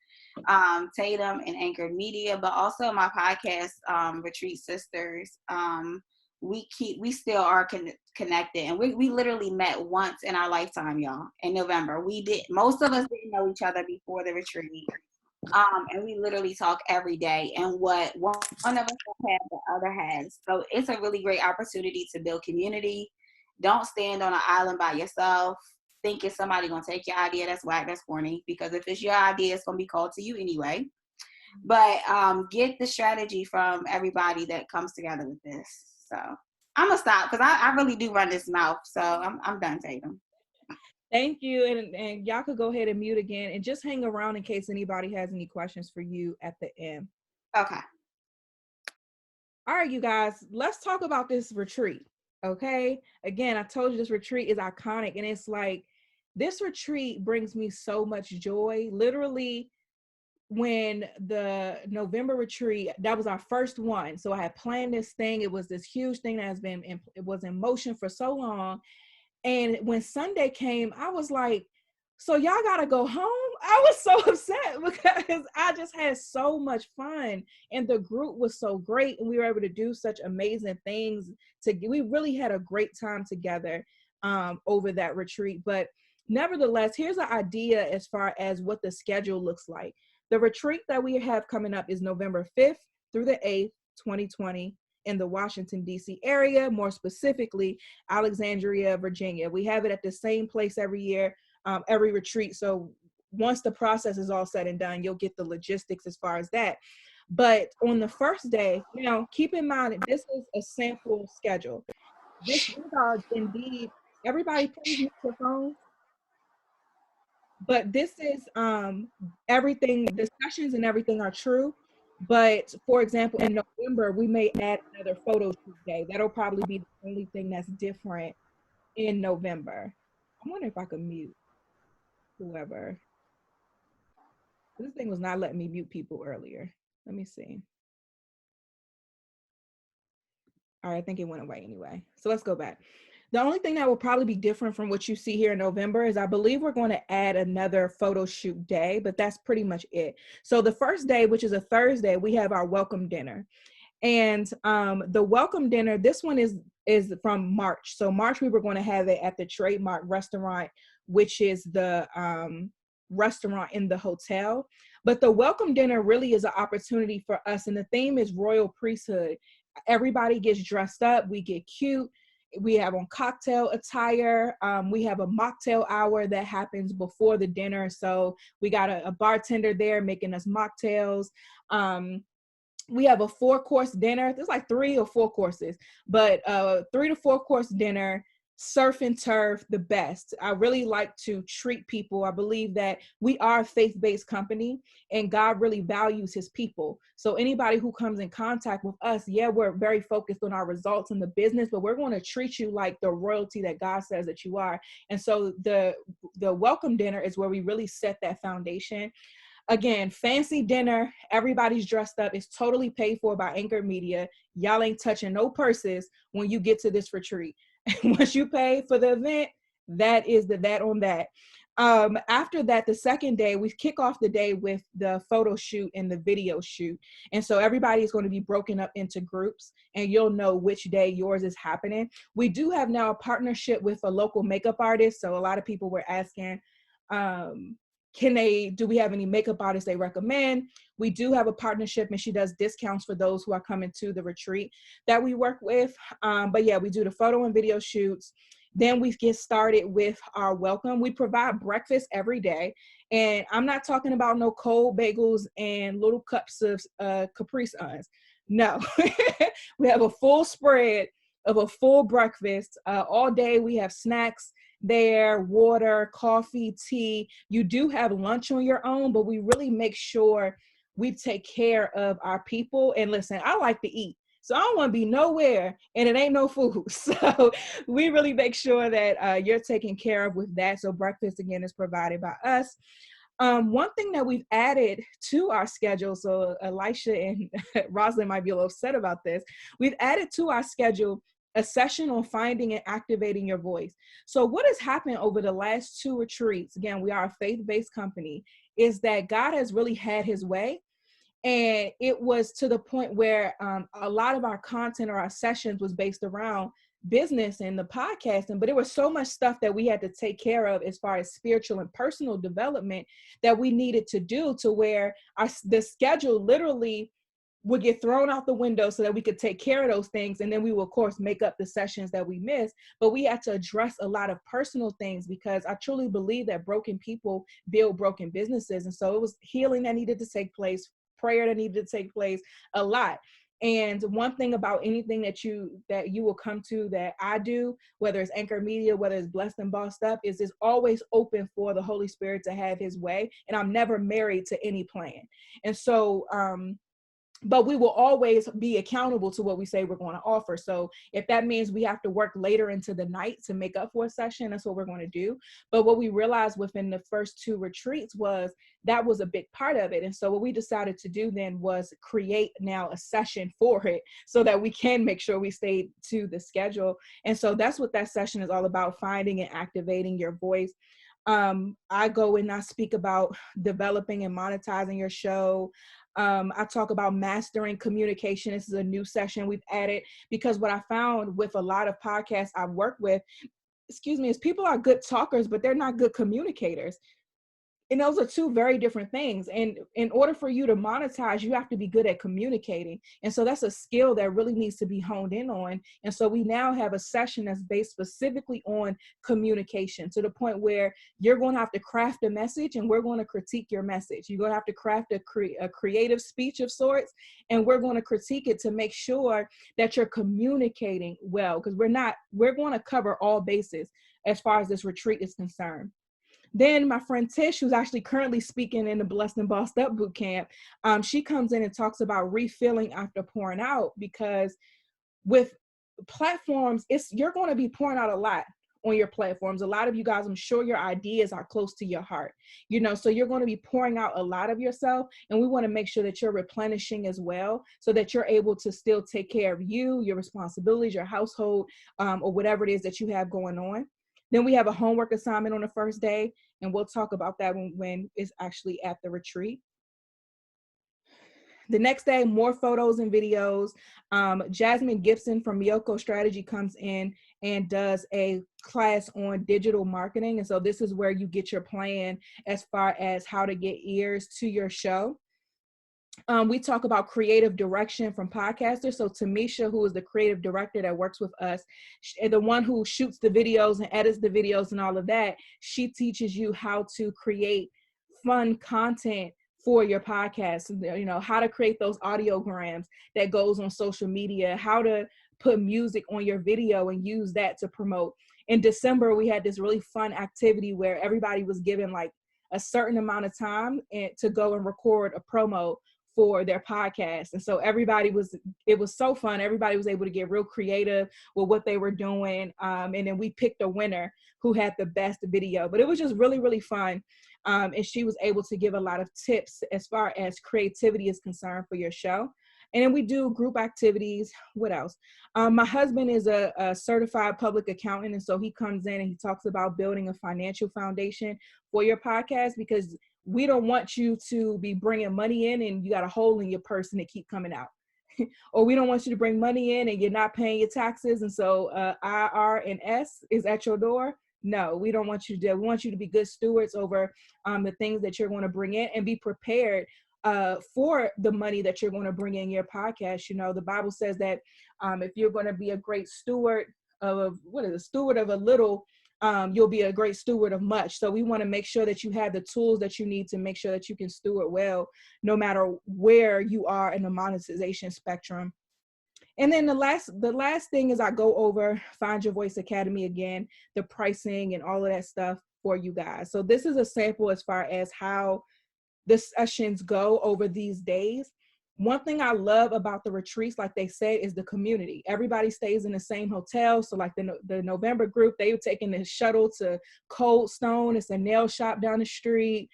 Tatum and Anchored Media, but also my podcast, Retreat Sisters. We still are connected, and we literally met once in our lifetime, y'all, in November. Most of us didn't know each other before the retreat. And we literally talk every day, and what one of us has, the other has. So it's a really great opportunity to build community. Don't stand on an island by yourself thinking somebody gonna take your idea. That's whack, that's corny, because if it's your idea, it's gonna be called to you anyway. But get the strategy from everybody that comes together with this. So I'm gonna stop, because I really do run this mouth. So I'm done, Tatum. Thank you. And y'all could go ahead and mute again and just hang around in case anybody has any questions for you at the end. Okay. All right, you guys, let's talk about this retreat. Okay. Again, I told you this retreat is iconic, and it's like, this retreat brings me so much joy. Literally, when the November retreat, that was our first one. So I had planned this thing. It was this huge thing that it was in motion for so long. And when Sunday came, I was like, so y'all got to go home? I was so upset because I just had so much fun, and the group was so great, and we were able to do such amazing things. We really had a great time together over that retreat. But nevertheless, here's an idea as far as what the schedule looks like. The retreat that we have coming up is November 5th through the 8th, 2020. In the Washington, D.C. area, more specifically, Alexandria, Virginia. We have it at the same place every year, every retreat. So once the process is all said and done, you'll get the logistics as far as that. But on the first day, keep in mind that this is a sample schedule. These are indeed, everybody please mute your phones. But this is everything, the sessions and everything are true. But for example, in November, we may add another photo shoot day. That'll probably be the only thing that's different in November. I wonder if I could mute whoever. This thing was not letting me mute people earlier. Let me see. All right, I think it went away anyway. So let's go back. The only thing that will probably be different from what you see here in November is I believe we're going to add another photo shoot day, but that's pretty much it. So the first day, which is a Thursday, we have our welcome dinner. And the welcome dinner, this one is from March. So March, we were going to have it at the Trademark Restaurant, which is the restaurant in the hotel. But the welcome dinner really is an opportunity for us. And the theme is royal priesthood. Everybody gets dressed up. We get cute. We have on cocktail attire. We have a mocktail hour that happens before the dinner. So we got a bartender there making us mocktails. We have a 4-course dinner. There's like 3 or 4 courses, but 3 to 4 course dinner, surf and turf, the best. I really like to treat people. I believe that we are a faith-based company and God really values his people. So anybody who comes in contact with us, yeah, we're very focused on our results in the business, but we're going to treat you like the royalty that God says that you are. And so the welcome dinner is where we really set that foundation. Again, fancy dinner, everybody's dressed up. It's totally paid for by Anchor Media. Y'all ain't touching no purses when you get to this retreat. Once you pay for the event, that is that on that. After that, the second day, we kick off the day with the photo shoot and the video shoot. And so everybody is going to be broken up into groups and you'll know which day yours is happening. We do have now a partnership with a local makeup artist. So a lot of people were asking, do we have any makeup artists they recommend? We do have a partnership and she does discounts for those who are coming to the retreat that we work with. But yeah, we do the photo and video shoots. Then we get started with our welcome. We provide breakfast every day. And I'm not talking about no cold bagels and little cups of Capri Suns. No, we have a full spread of a full breakfast. All day we have snacks there, water, coffee, tea. You do have lunch on your own, but we really make sure we take care of our people. And listen, I like to eat, so I don't want to be nowhere and it ain't no food. So we really make sure that you're taken care of with that. So breakfast, again, is provided by us. One thing that we've added to our schedule, so Elisha and Rosalind might be a little upset about this, we've added to our schedule a session on finding and activating your voice. So what has happened over the last 2 retreats, again, we are a faith-based company, is that God has really had his way. And it was to the point where a lot of our content or our sessions was based around business and the podcasting, but there was so much stuff that we had to take care of as far as spiritual and personal development that we needed to do, to where the schedule literally would get thrown out the window so that we could take care of those things. And then we will, of course, make up the sessions that we missed. But we had to address a lot of personal things because I truly believe that broken people build broken businesses. And so it was healing that needed to take place, prayer that needed to take place, a lot. And one thing about anything that you will come to that I do, whether it's Anchor Media, whether it's Blessed and Bossed Up, is it's always open for the Holy Spirit to have his way. And I'm never married to any plan. And so, but we will always be accountable to what we say we're going to offer. So if that means we have to work later into the night to make up for a session, that's what we're going to do. But what we realized within the first 2 retreats was that was a big part of it. And so what we decided to do then was create now a session for it so that we can make sure we stay to the schedule. And so that's what that session is all about, finding and activating your voice. I go and I speak about developing and monetizing your show. I talk about mastering communication. This is a new session we've added because what I found with a lot of podcasts I've worked with, is people are good talkers, but they're not good communicators. And those are two very different things. And in order for you to monetize, you have to be good at communicating. And so that's a skill that really needs to be honed in on. And so we now have a session that's based specifically on communication, to the point where you're going to have to craft a message and we're going to critique your message. You're going to have to craft a creative speech of sorts, and we're going to critique it to make sure that you're communicating well, because we're going to cover all bases as far as this retreat is concerned. Then my friend Tish, who's actually currently speaking in the Blessed and Bossed Up Bootcamp, she comes in and talks about refilling after pouring out, because with platforms, you're going to be pouring out a lot on your platforms. A lot of you guys, I'm sure your ideas are close to your heart, so you're going to be pouring out a lot of yourself, and we want to make sure that you're replenishing as well, so that you're able to still take care of you, your responsibilities, your household, or whatever it is that you have going on. Then we have a homework assignment on the first day, and we'll talk about that when it's actually at the retreat. The next day, more photos and videos. Jasmine Gibson from Miyoko Strategy comes in and does a class on digital marketing. And so this is where you get your plan as far as how to get ears to your show. We talk about creative direction from podcasters. So Tamisha, who is the creative director that works with us, the one who shoots the videos and edits the videos and all of that, she teaches you how to create fun content for your podcast, how to create those audiograms that goes on social media, how to put music on your video and use that to promote. In December, we had this really fun activity where everybody was given like a certain amount of time to go and record a promo for their podcast. And so it was so fun. Everybody was able to get real creative with what they were doing. And then we picked a winner who had the best video, but it was just really, really fun. And she was able to give a lot of tips as far as creativity is concerned for your show. And then we do group activities. What else? My husband is a certified public accountant. And so he comes in and he talks about building a financial foundation for your podcast, because we don't want you to be bringing money in and you got a hole in your purse and it keep coming out. Or we don't want you to bring money in and you're not paying your taxes. And so IRS is at your door. No, we don't want you to do that. We want you to be good stewards over the things that you're going to bring in, and be prepared for the money that you're going to bring in your podcast. The Bible says that if you're going to be a great steward of a little, you'll be a great steward of much. So we want to make sure that you have the tools that you need to make sure that you can steward well, no matter where you are in the monetization spectrum. And then the last thing is I go over Find Your Voice Academy again, the pricing and all of that stuff for you guys. So this is a sample as far as how the sessions go over these days. One thing I love about the retreats, like they said, is the community. Everybody stays in the same hotel. So like the November group, they were taking the shuttle to Cold Stone. It's a nail shop down the street.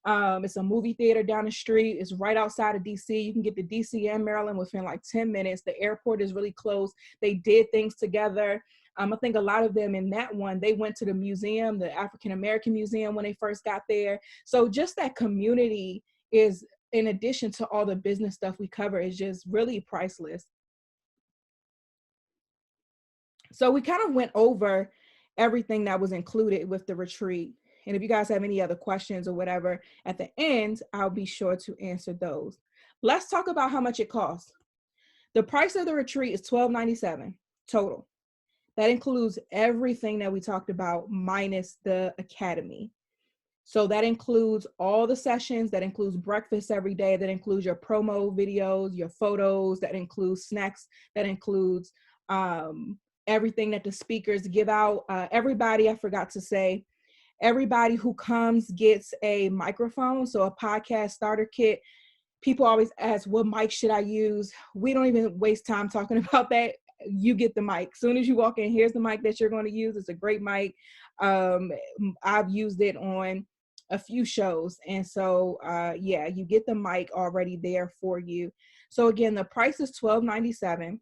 It's a movie theater down the street. It's right outside of DC. You can get to DC and Maryland within like 10 minutes. The airport is really close. They did things together. I think a lot of them in that one, they went to the museum, the African American Museum, when they first got there. So just that community is, in addition to all the business stuff we cover, is just really priceless. So we kind of went over everything that was included with the retreat. And if you guys have any other questions or whatever at the end, I'll be sure to answer those. Let's talk about how much it costs. The price of the retreat is $12.97 total. That includes everything that we talked about minus the academy. So that includes all the sessions, that includes breakfast every day, that includes your promo videos, your photos, that includes snacks, that includes everything that the speakers give out. Everybody, I forgot to say, everybody who comes gets a microphone, so a podcast starter kit. People always ask, what mic should I use? We don't even waste time talking about that. You get the mic. As soon as you walk in, here's the mic that you're going to use. It's a great mic. I've used it on a few shows. And so, yeah, you get the mic already there for you. So again, the price is $12.97.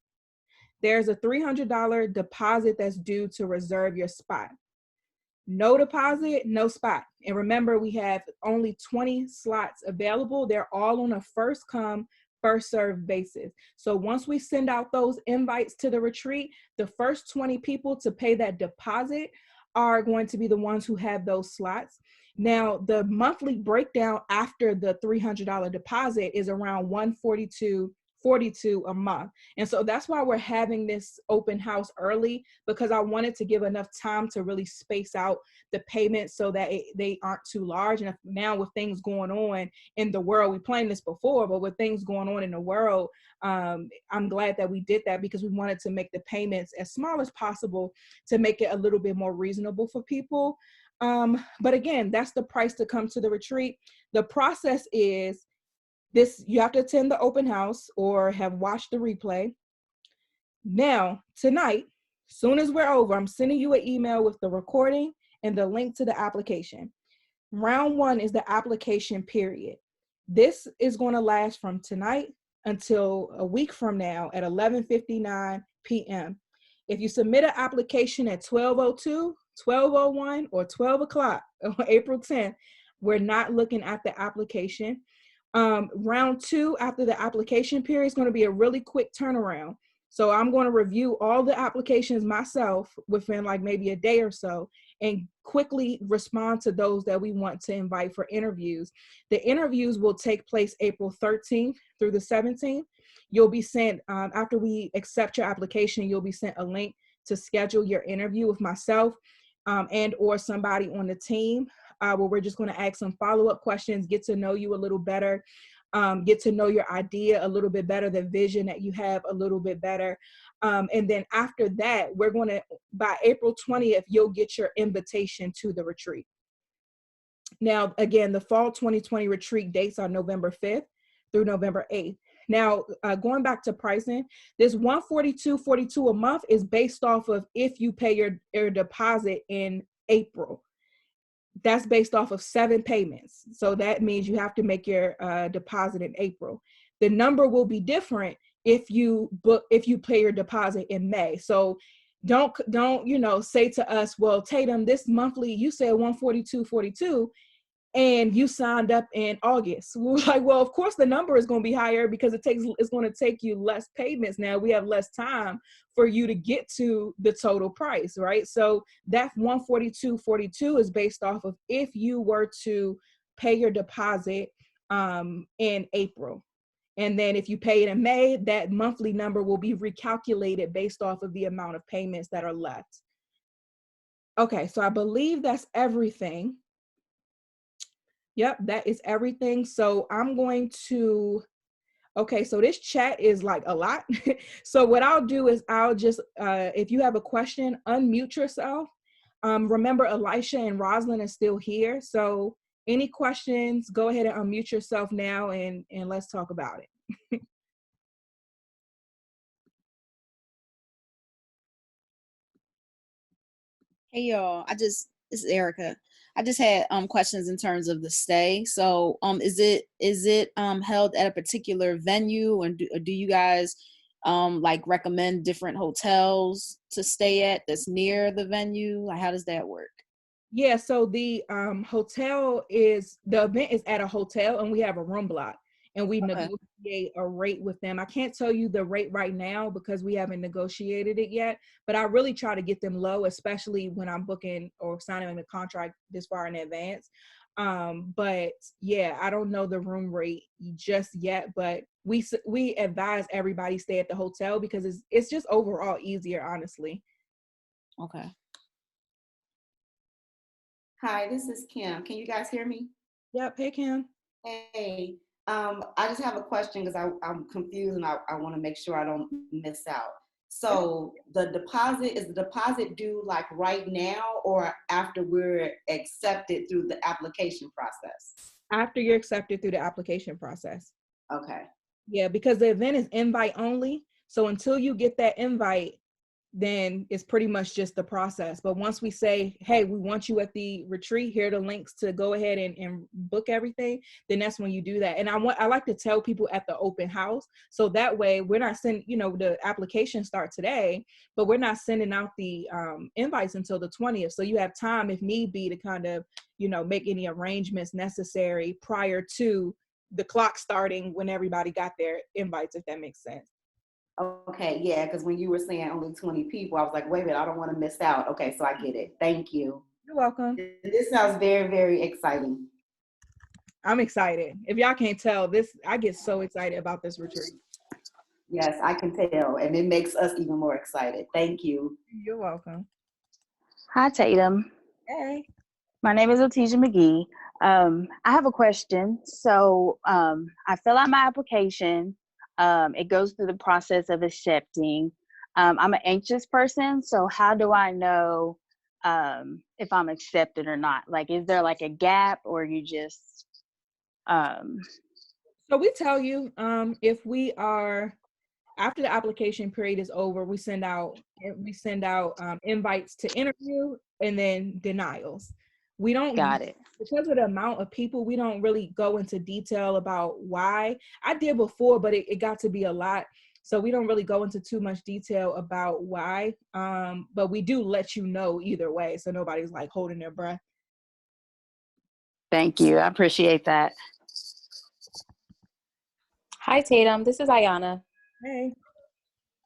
There's a $300 deposit that's due to reserve your spot. No deposit, no spot. And remember, we have only 20 slots available. They're all on a first come, first served basis. So once we send out those invites to the retreat, the first 20 people to pay that deposit are going to be the ones who have those slots. Now, the monthly breakdown after the $300 deposit is around $142.42 a month. And so that's why we're having this open house early, because I wanted to give enough time to really space out the payments so that they aren't too large. And now with things going on in the world, we planned this before, but with things going on in the world, I'm glad that we did that, because we wanted to make the payments as small as possible to make it a little bit more reasonable for people. But again, that's the price to come to the retreat. The process is this: you have to attend the open house or have watched the replay. Now, tonight, soon as we're over, I'm sending you an email with the recording and the link to the application. Round 1 is the application period. This is going to last from tonight until a week from now at 11:59 p.m. If you submit an application at 12:02, 12:01, or 12 o'clock on April 10th, we're not looking at the application. Round 2 after the application period is going to be a really quick turnaround. So I'm going to review all the applications myself within like maybe a day or so, and quickly respond to those that we want to invite for interviews. The interviews will take place April 13th through the 17th. You'll be sent, after we accept your application, you'll be sent a link to schedule your interview with myself and or somebody on the team, where we're just going to ask some follow-up questions, get to know you a little better, get to know your idea a little bit better, the vision that you have a little bit better. And then after that, we're going to, by April 20th, you'll get your invitation to the retreat. Now, again, the fall 2020 retreat dates are November 5th through November 8th. Now, going back to pricing, this $142.42 a month is based off of if you pay your deposit in April. That's based off of 7 payments. So that means you have to make your deposit in April. The number will be different if you pay your deposit in May. So don't say to us, well, Tatum, this monthly you said $142.42 and you signed up in August. We're like, well, of course the number is going to be higher because it's going to take you less payments. Now we have less time for you to get to the total price, right? So that $142.42 is based off of if you were to pay your deposit in April. And then if you pay it in May, that monthly number will be recalculated based off of the amount of payments that are left. Okay, so I believe that's everything. Yep, that is everything. So I'm going to, okay, so this chat is like a lot. So what I'll do is I'll just, if you have a question, unmute yourself. Remember, Elisha and Rosalind is still here. So any questions, go ahead and unmute yourself now and let's talk about it. Hey y'all, this is Erica. I just had questions in terms of the stay. So is it held at a particular venue, and do you guys like recommend different hotels to stay at that's near the venue? Like, how does that work? Yeah, so the event is at a hotel, and we have a room block, and we negotiate a rate with them. I can't tell you the rate right now because we haven't negotiated it yet, but I really try to get them low, especially when I'm booking or signing a contract this far in advance. But yeah, I don't know the room rate just yet, but we advise everybody stay at the hotel because it's just overall easier, honestly. Okay. Hi, this is Kim. Can you guys hear me? Yep. Hey, Kim. Hey, I just have a question because I'm confused and I want to make sure I don't miss out. So is the deposit due like right now or after we're accepted through the application process? After you're accepted through the application process. Okay. Yeah, because the event is invite only. So until you get that invite, then it's pretty much just the process. But once we say, hey, we want you at the retreat, here are the links to go ahead and book everything, then that's when you do that. And I like to tell people at the open house, so that way we're not sending, the application start today, but we're not sending out the invites until the 20th. So you have time, if need be, to kind of, make any arrangements necessary prior to the clock starting when everybody got their invites, if that makes sense. Okay, yeah, because when you were saying only 20 people, I was like, wait a minute, I don't want to miss out. Okay, so I get it. Thank you. You're welcome. This sounds very, very exciting. I'm excited. If y'all can't tell, I get so excited about this retreat. Yes, I can tell. And it makes us even more excited. Thank you. You're welcome. Hi, Tatum. Hey. My name is Letitia McGee. I have a question. So I fill out my application. It goes through the process of accepting. I'm an anxious person, so how do I know if I'm accepted or not? Like, is there like a gap, or you just? So we tell you if we are, after the application period is over, we send out invites to interview and then denials. We don't. Got it. Because of the amount of people, we don't really go into detail about why. I did before, but it got to be a lot. So we don't really go into too much detail about why. But we do let you know either way, so nobody's like holding their breath. Thank you. I appreciate that. Hi, Tatum. This is Ayana. Hey.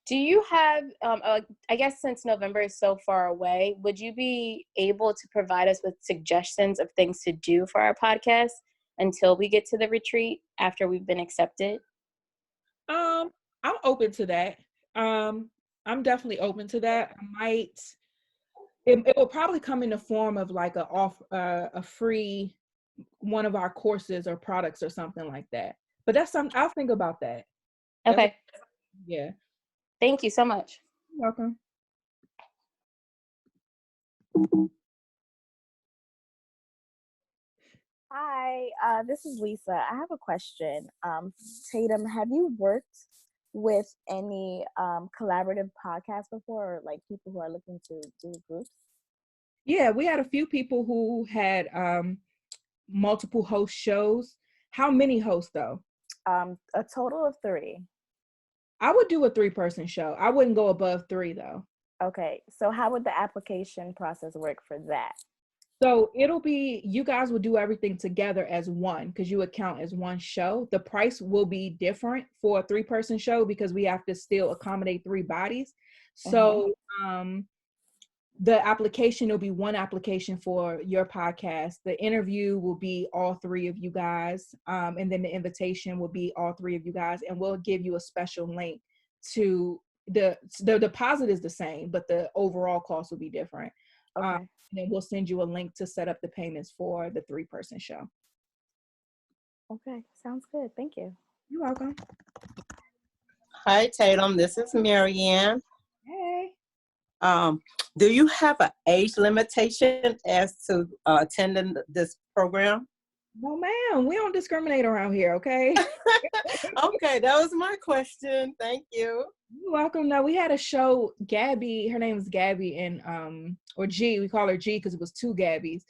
Do you have, I guess since November is so far away, would you be able to provide us with suggestions of things to do for our podcast until we get to the retreat after we've been accepted? I'm open to that. I'm definitely open to that. It will probably come in the form of like a free one of our courses or products or something like that. But that's something I'll think about that. Okay. Yeah. Thank you so much. You're welcome. Hi, this is Lisa. I have a question. Tatum, have you worked with any collaborative podcasts before, or like people who are looking to do groups? Yeah, we had a few people who had multiple host shows. How many hosts though? A total of 3. I would do a 3-person show. I wouldn't go above 3 though. Okay, so how would the application process work for that? So it'll be, you guys will do everything together as one because you would count as one show. The price will be different for a 3-person show because we have to still accommodate 3 bodies. So the application will be one application for your podcast. The interview will be all 3 of you guys. And then the invitation will be all 3 of you guys. And we'll give you a special link to the deposit is the same, but the overall cost will be different. Okay. And then we'll send you a link to set up the payments for the 3-person show. Okay, sounds good. Thank you. You're welcome. Hi, Tatum. This is Marianne. Hey. Do you have an age limitation as to attending this program? No, ma'am. We don't discriminate around here, okay? Okay, that was my question. Thank you. You're welcome. No, we had a show, Gabby, her name is Gabby, and or G, we call her G because it was 2 Gabbies.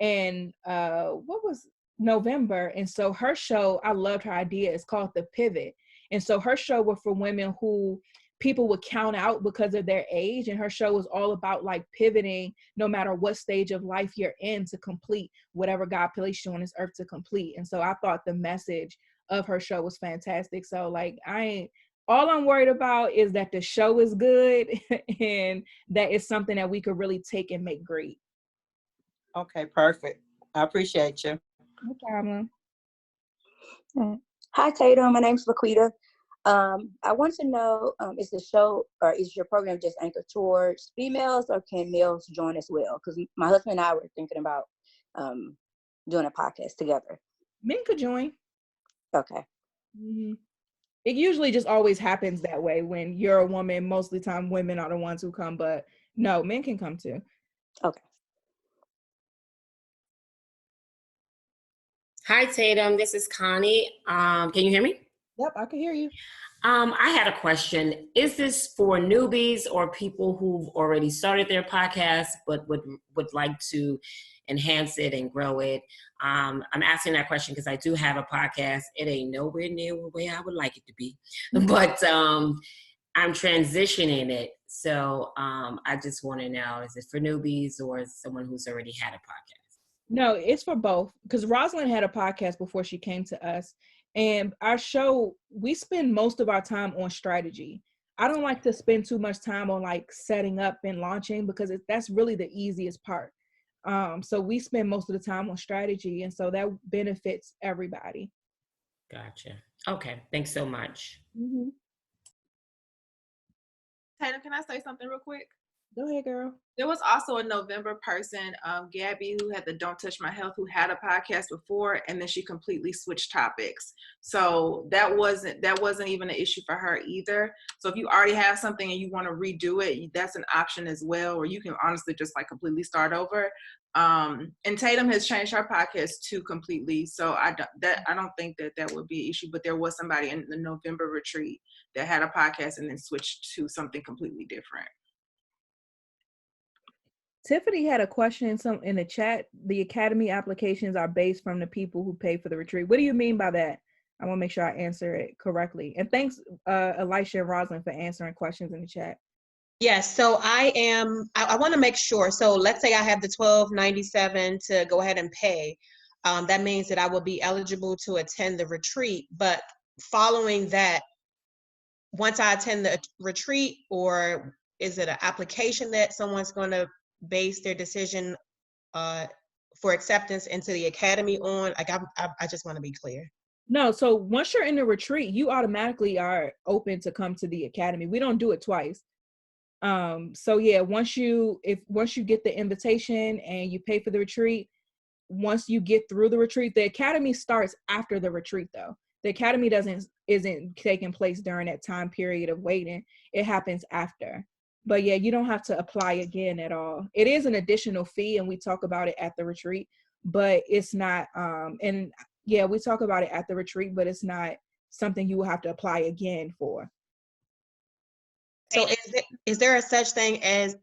And what was November? And so her show, I loved her idea. It's called The Pivot. And so her show was for women who people would count out because of their age. And her show was all about like pivoting no matter what stage of life you're in to complete whatever God placed you on this earth to complete. And so I thought the message of her show was fantastic. So like all I'm worried about is that the show is good and that it's something that we could really take and make great. Okay, perfect. I appreciate you. No problem. Hi, Tatum. My name's Laquita. I want to know, is the show or is your program just anchored towards females, or can males join as well? Because my husband and I were thinking about doing a podcast together. Men could join. Okay. Mm-hmm. It usually just always happens that way when you're a woman. Most of the time, women are the ones who come, but no, men can come too. Okay. Hi, Tatum. This is Connie. Can you hear me? Yep, I can hear you. I had a question. Is this for newbies or people who've already started their podcast but would like to enhance it and grow it? I'm asking that question because I do have a podcast. It ain't nowhere near the way I would like it to be, but I'm transitioning it. So I just want to know, is it for newbies or someone who's already had a podcast? No, it's for both, because Rosalind had a podcast before she came to us. And our show, we spend most of our time on strategy. I don't like to spend too much time on like setting up and launching because that's really the easiest part. So we spend most of the time on strategy, and so that benefits everybody. Gotcha. Okay, thanks so much. Mm-hmm. Taylor, can I say something real quick? Go ahead, girl. There was also a November person, Gabby, who had the Don't Touch My Health, who had a podcast before, and then she completely switched topics. So that wasn't even an issue for her either. So if you already have something and you want to redo it, that's an option as well, or you can honestly just like completely start over. And Tatum has changed her podcast too completely. So I don't think that would be an issue, but there was somebody in the November retreat that had a podcast and then switched to something completely different. Tiffany had a question in the chat. The Academy applications are based from the people who pay for the retreat. What do you mean by that? I want to make sure I answer it correctly. And thanks, Elisha and Rosalind, for answering questions in the chat. Yes, so I want to make sure. So let's say I have the $12.97 to go ahead and pay. That means that I will be eligible to attend the retreat. But following that, once I attend the retreat, or is it an application that someone's going to base their decision for acceptance into the Academy on? Like, I just want to be clear. No, so once you're in the retreat, you automatically are open to come to the Academy. We don't do it twice. So yeah, once you get the invitation and you pay for the retreat, once you get through the retreat, the Academy starts after the retreat though. The Academy isn't taking place during that time period of waiting. It happens after. But yeah, you don't have to apply again at all. It is an additional fee, and we talk about it at the retreat, but it's not, and yeah, we talk about it at the retreat, but it's not something you will have to apply again for. So is there a such thing as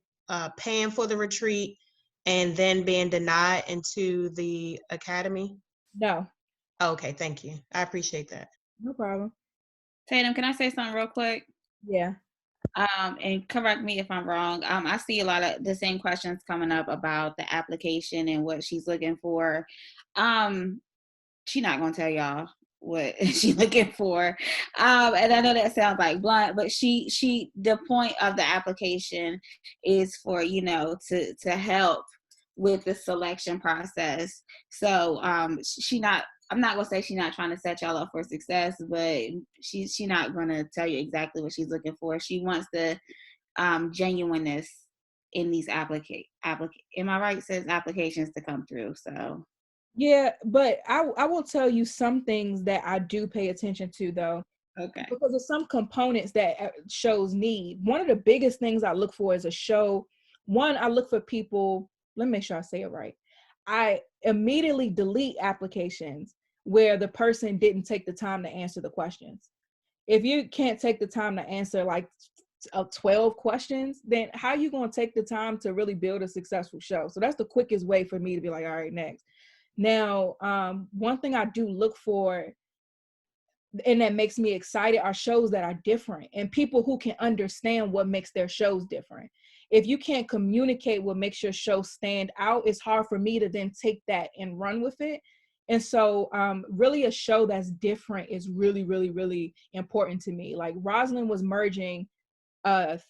paying for the retreat and then being denied into the Academy? No. Okay, thank you. I appreciate that. No problem. Tatum, can I say something real quick? Yeah. And correct me if I'm wrong. I see a lot of the same questions coming up about the application and what she's looking for. She's not gonna tell y'all what she's looking for. And I know that sounds like blunt, but the point of the application is for, to help with the selection process. So I'm not gonna say she's not trying to set y'all up for success, but she's not gonna tell you exactly what she's looking for. She wants the genuineness in these am I right? Says applications to come through. So yeah, but I will tell you some things that I do pay attention to though. Okay. Because of some components that shows need. One of the biggest things I look for is a show. One, I look for people. Let me make sure I say it right. I immediately delete applications where the person didn't take the time to answer the questions. If you can't take the time to answer like 12 questions, then how are you going to take the time to really build a successful show? So that's the quickest way for me to be like, all right, next. Now, one thing I do look for, and that makes me excited, are shows that are different and people who can understand what makes their shows different. If you can't communicate what makes your show stand out, it's hard for me to then take that and run with it. And so really a show that's different is really, really, really important to me. Like Rosalind was merging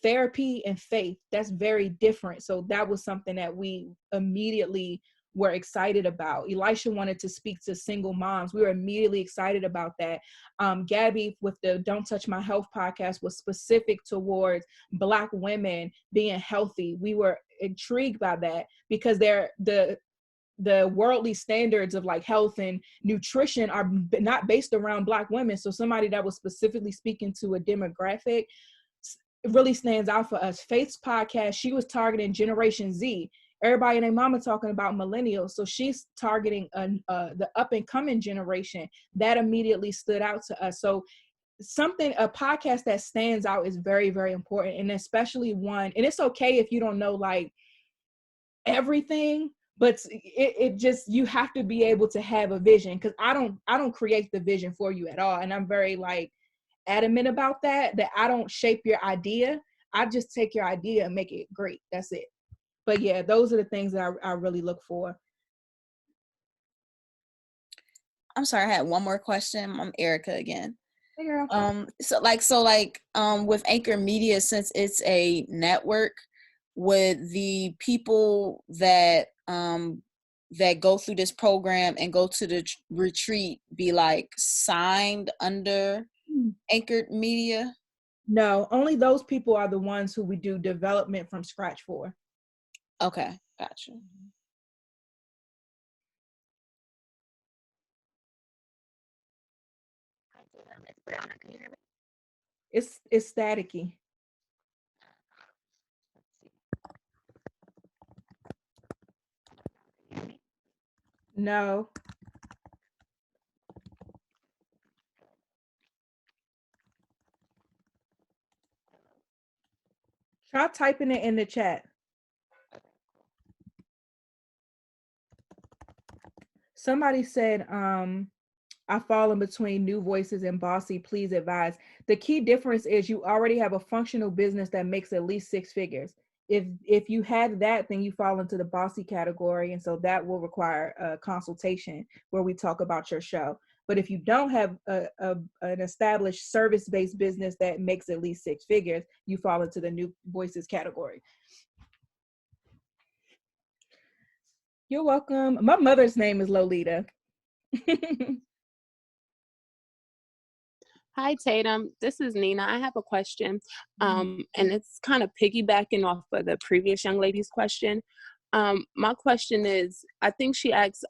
therapy and faith. That's very different. So that was something that we immediately were excited about. Elisha wanted to speak to single moms. We were immediately excited about that. Gabby with the Don't Touch My Health podcast was specific towards Black women being healthy. We were intrigued by that because the worldly standards of like health and nutrition are not based around Black women. So somebody that was specifically speaking to a demographic really stands out for us. Faith's podcast, she was targeting Generation Z. Everybody and their mama talking about millennials. So she's targeting the up and coming generation. That immediately stood out to us. So a podcast that stands out is very, very important. And especially one, and it's okay if you don't know like everything, but it just, you have to be able to have a vision. Cause I don't create the vision for you at all. And I'm very like adamant about that I don't shape your idea. I just take your idea and make it great. That's it. But yeah, those are the things that I really look for. I'm sorry, I had one more question. I'm Erica again. Hey girl. With Anchor Media, since it's a network, would the people that that go through this program and go to the retreat be like signed under Anchored Media? No, only those people are the ones who we do development from scratch for. Okay, gotcha. It's staticky. No. Try typing it in the chat. Somebody said, I fall in between New Voices and Bossy. Please advise. The key difference is you already have a functional business that makes at least 6 figures. If you had that, then you fall into the Bossy category, and so that will require a consultation where we talk about your show. But if you don't have an established service-based business that makes at least 6 figures, you fall into the New Voices category. You're welcome. My mother's name is Lolita. Hi, Tatum. This is Nina. I have a question, and it's kind of piggybacking off of the previous young lady's question. My question is, I think she asked,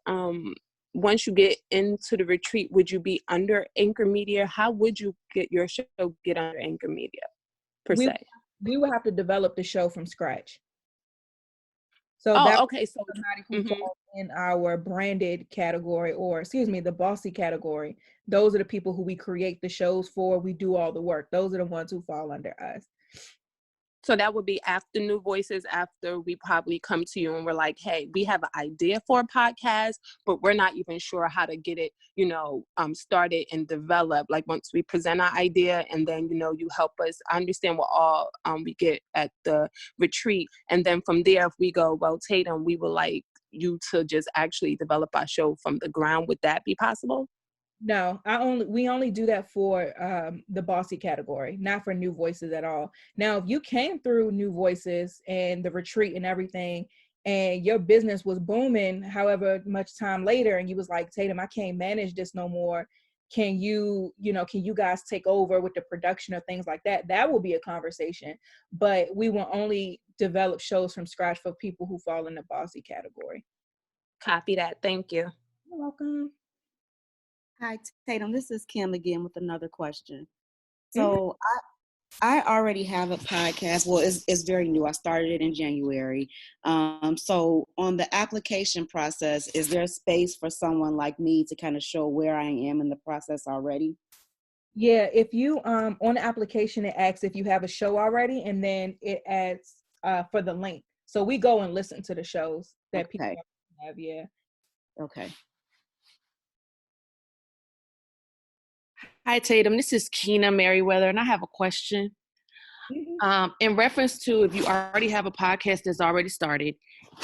once you get into the retreat, would you be under Anchor Media? How would you get your show get under Anchor Media, per se? We would have to develop the show from scratch. So okay. So somebody who falls in our branded category, or excuse me, the Bossy category, those are the people who we create the shows for. We do all the work. Those are the ones who fall under us. So that would be after New Voices, after we probably come to you and we're like, hey, we have an idea for a podcast, but we're not even sure how to get it, started and developed. Like once we present our idea and then, you help us understand what all we get at the retreat. And then from there, if we go, well, Tatum, we would like you to just actually develop our show from the ground. Would that be possible? No, we only do that for the Bossy category, not for New Voices at all. Now, if you came through New Voices and the retreat and everything, and your business was booming, however much time later, and you was like, Tatum, I can't manage this no more. Can you guys take over with the production or things like that? That will be a conversation. But we will only develop shows from scratch for people who fall in the Bossy category. Copy that. Thank you. You're welcome. Hi, Tatum. This is Kim again with another question. So I already have a podcast. Well, it's very new. I started it in January. So on the application process, is there a space for someone like me to kind of show where I am in the process already? Yeah, if you on the application, it asks if you have a show already, and then it adds for the link. So we go and listen to the shows that people have. Yeah. Okay. Hi, Tatum. This is Keena Merriweather, and I have a question. In reference to if you already have a podcast that's already started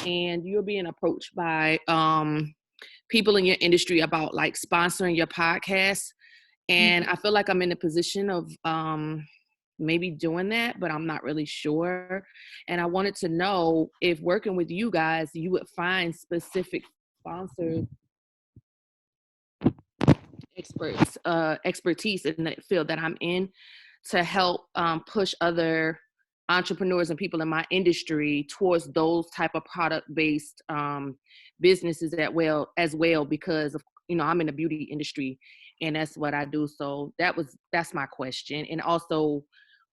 and you're being approached by people in your industry about like sponsoring your podcast, and I feel like I'm in a position of maybe doing that, but I'm not really sure. And I wanted to know if working with you guys, you would find specific sponsors, expertise in the field that I'm in to help push other entrepreneurs and people in my industry towards those type of product-based businesses as well, because of, I'm in the beauty industry and that's what I do. So that's my question. And also,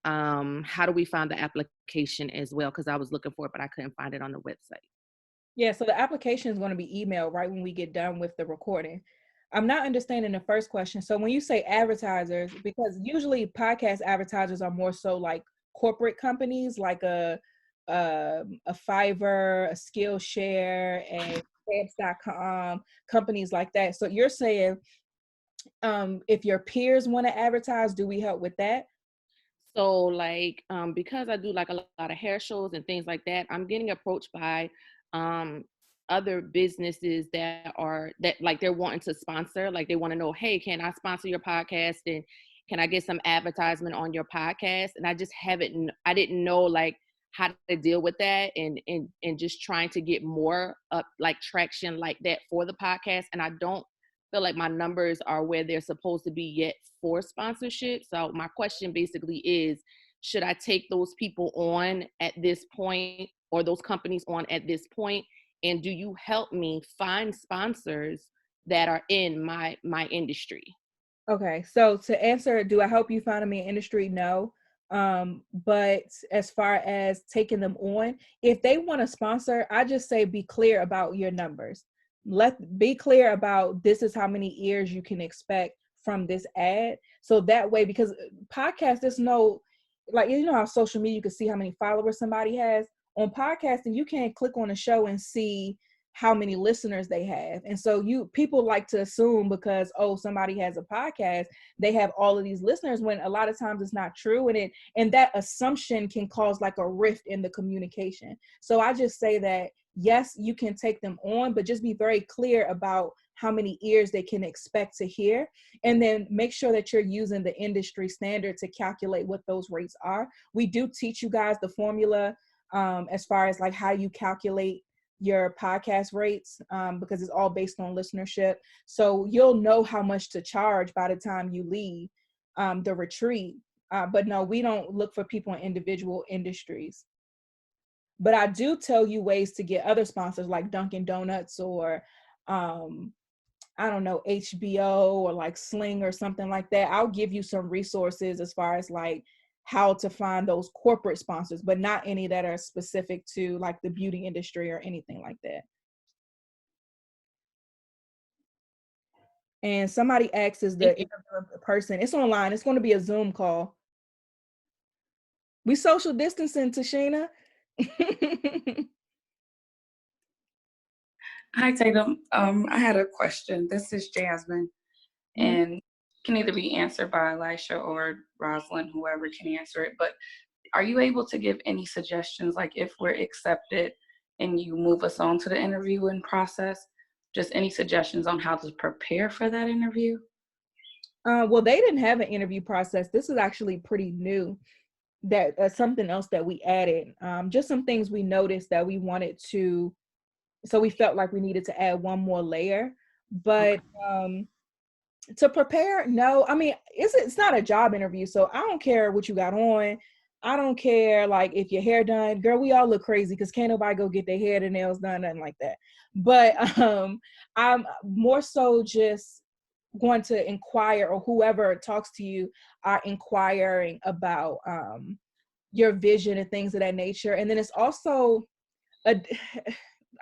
how do we find the application as well? Because I was looking for it, but I couldn't find it on the website. Yeah, so the application is going to be emailed right when we get done with the recording. I'm not understanding the first question. So when you say advertisers, because usually podcast advertisers are more so like corporate companies, like a Fiverr, a Skillshare, and Stamps.com, companies like that. So you're saying if your peers want to advertise, do we help with that? So like, because I do like a lot of hair shows and things like that, I'm getting approached by other businesses that like they're wanting to sponsor, like they want to know, hey, can I sponsor your podcast and can I get some advertisement on your podcast? And I just I didn't know like how to deal with that and just trying to get more up like traction like that for the podcast. And I don't feel like my numbers are where they're supposed to be yet for sponsorship. So my question basically is, should I take those people on at this point, or those companies on at this point? And do you help me find sponsors that are in my industry? Okay, so to answer, do I help you find them in industry? No. But as far as taking them on, if they want to sponsor, I just say be clear about your numbers. Be clear about this is how many ears you can expect from this ad. So that way, because podcast, there's no, like, you know how social media, you can see how many followers somebody has. On podcasting, you can't click on a show and see how many listeners they have. And so people like to assume because, oh, somebody has a podcast, they have all of these listeners, when a lot of times it's not true. And that assumption can cause like a rift in the communication. So I just say that, yes, you can take them on, but just be very clear about how many ears they can expect to hear. And then make sure that you're using the industry standard to calculate what those rates are. We do teach you guys the formula as far as like how you calculate your podcast rates, because it's all based on listenership. So you'll know how much to charge by the time you leave the retreat. But no, we don't look for people in individual industries. But I do tell you ways to get other sponsors like Dunkin' Donuts or I don't know, HBO or like Sling or something like that. I'll give you some resources as far as like how to find those corporate sponsors, but not any that are specific to like the beauty industry or anything like that. And somebody asks, is the interviewer person? It's online. It's going to be a Zoom call. We social distancing, Tashina. Hi, Tatum. I had a question. This is Jasmine, and can either be answered by Elisha or Rosalind, whoever can answer it. But are you able to give any suggestions, like if we're accepted and you move us on to the interviewing process, just any suggestions on how to prepare for that interview? Well, they didn't have an interview process. This is actually pretty new. That something else that we added. Just some things we noticed that we wanted to. So we felt like we needed to add one more layer. But to prepare, no, I mean, it's not a job interview, so I don't care what you got on. I don't care like if your hair done. Girl, we all look crazy because can't nobody go get their hair and nails done, nothing like that. But I'm more so just going to inquire, or whoever talks to you are inquiring about your vision and things of that nature. And then it's also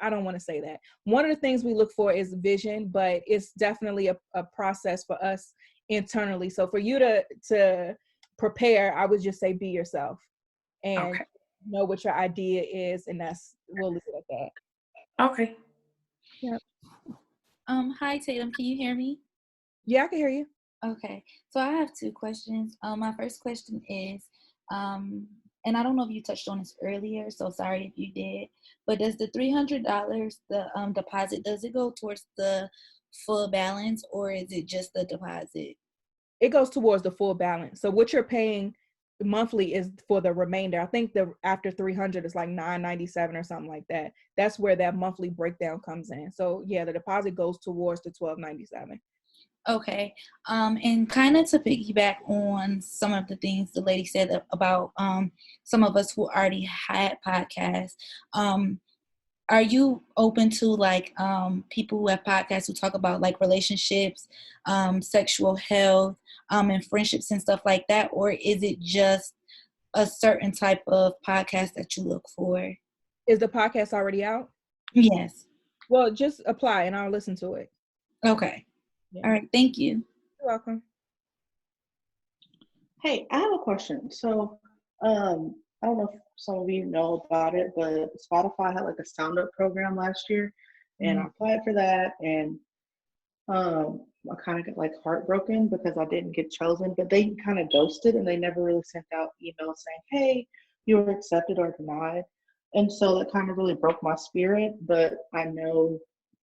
I don't want to say that. One of the things we look for is vision, but it's definitely a process for us internally. So for you to prepare, I would just say be yourself and know what your idea is, and we'll leave it at that. Okay. Yep. Hi Tatum, can you hear me? Yeah, I can hear you. Okay, so I have two questions. My first question is, and I don't know if you touched on this earlier, so sorry if you did, but does the $300, the deposit, does it go towards the full balance, or is it just the deposit? It goes towards the full balance. So what you're paying monthly is for the remainder. I think after 300 is like $997 or something like that. That's where that monthly breakdown comes in. So yeah, the deposit goes towards the $1,297. Okay. And kind of to piggyback on some of the things the lady said about some of us who already had podcasts, are you open to like people who have podcasts who talk about like relationships, sexual health, and friendships and stuff like that? Or is it just a certain type of podcast that you look for? Is the podcast already out? Yes. Well, just apply and I'll listen to it. Okay. Yeah. All right. Thank you. You're welcome. Hey, I have a question. So, I don't know if some of you know about it, but Spotify had like a sound up program last year, and I applied for that, and I kind of got like heartbroken because I didn't get chosen, but they kind of ghosted and they never really sent out emails saying, hey, you were accepted or denied. And so that kind of really broke my spirit, but I know,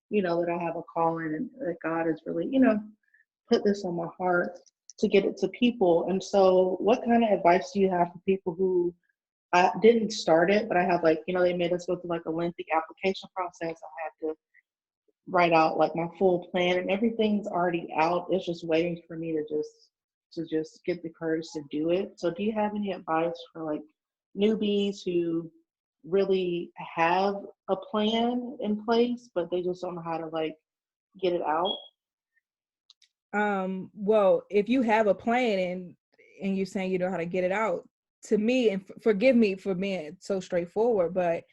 that I have a calling and that God has really, put this on my heart to get it to people. And so what kind of advice do you have for people who I didn't start it, but I have like, they made us go through like a lengthy application process. I had to write out like my full plan, and everything's already out. It's just waiting for me to just get the courage to do it. So do you have any advice for like newbies who really have a plan in place, but they just don't know how to like get it out? Well, if you have a plan and you're saying you know how to get it out, to me, and forgive me for being so straightforward, but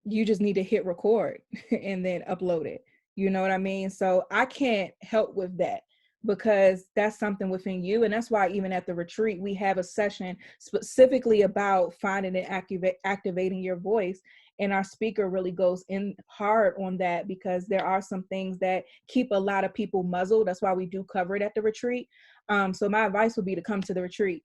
you just need to hit record and then upload it. You know what I mean? So I can't help with that because that's something within you. And that's why even at the retreat, we have a session specifically about finding and activating your voice. And our speaker really goes in hard on that because there are some things that keep a lot of people muzzled. That's why we do cover it at the retreat. So my advice would be to come to the retreat.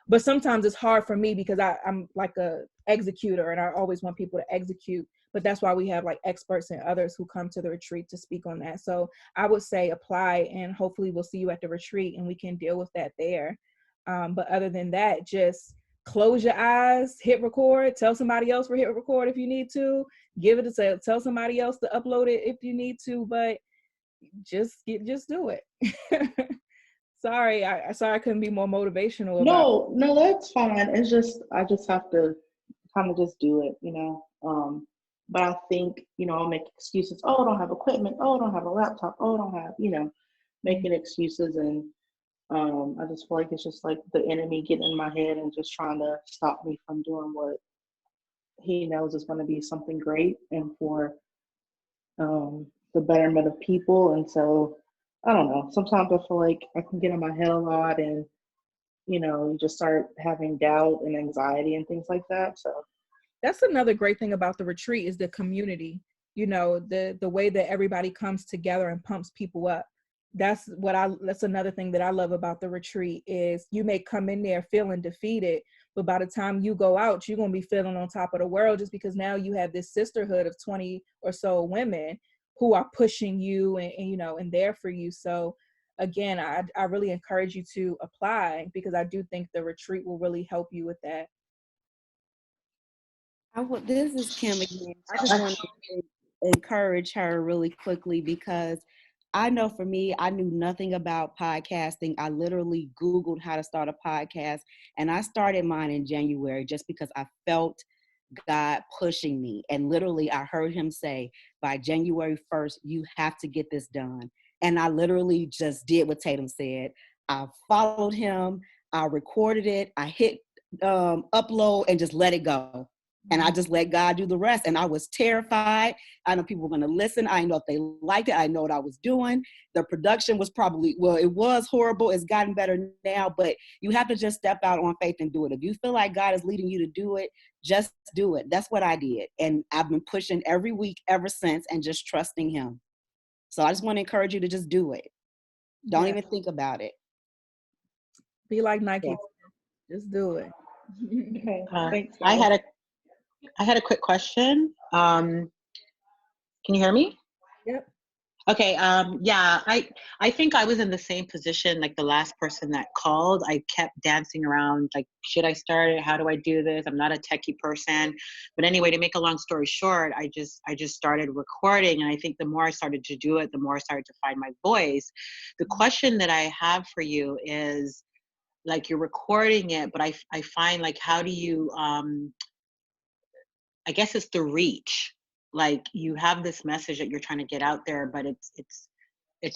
But sometimes it's hard for me because I'm like a executor and I always want people to execute. But that's why we have like experts and others who come to the retreat to speak on that. So I would say apply, and hopefully we'll see you at the retreat and we can deal with that there. But other than that, just close your eyes, hit record, tell somebody else to hit record if you need to, tell somebody else to upload it if you need to, but just do it. Sorry, I couldn't be more motivational about No, that's fine. It's just I just have to kind of just do it, But I think, I'll make excuses. Oh, I don't have equipment. Oh, I don't have a laptop. Oh, I don't have, making excuses. And I just feel like it's just like the enemy getting in my head and just trying to stop me from doing what he knows is going to be something great and for the betterment of people. And so, I don't know. Sometimes I feel like I can get in my head a lot and, you just start having doubt and anxiety and things like that. So that's another great thing about the retreat is the community, the way that everybody comes together and pumps people up. That's another thing that I love about the retreat is you may come in there feeling defeated, but by the time you go out, you're going to be feeling on top of the world just because now you have this sisterhood of 20 or so women who are pushing you and there for you. So again, I really encourage you to apply because I do think the retreat will really help you with that. This is Kim again. I just want to encourage her really quickly because I know for me, I knew nothing about podcasting. I literally Googled how to start a podcast, and I started mine in January just because I felt God pushing me. And literally, I heard him say, by January 1st, you have to get this done. And I literally just did what Tatum said. I followed him. I recorded it. I hit upload and just let it go. And I just let God do the rest. And I was terrified. I know people were going to listen. I didn't know if they liked it. I know what I was doing. The production was it was horrible. It's gotten better now, but you have to just step out on faith and do it. If you feel like God is leading you to do it, just do it. That's what I did. And I've been pushing every week ever since and just trusting him. So I just want to encourage you to just do it. Don't even think about it. Be like Nike. Yeah. Just do it. Okay. Thanks. I had a quick question. Can you hear me? Yep. Okay. Yeah, I think I was in the same position like the last person that called. I kept dancing around like, should I start it? How do I do this? I'm not a techie person. But anyway, to make a long story short, I just started recording, and I think the more I started to do it, the more I started to find my voice. The question that I have for you is, like, you're recording it, but I find like, how do you I guess it's the reach. Like, you have this message that you're trying to get out there, but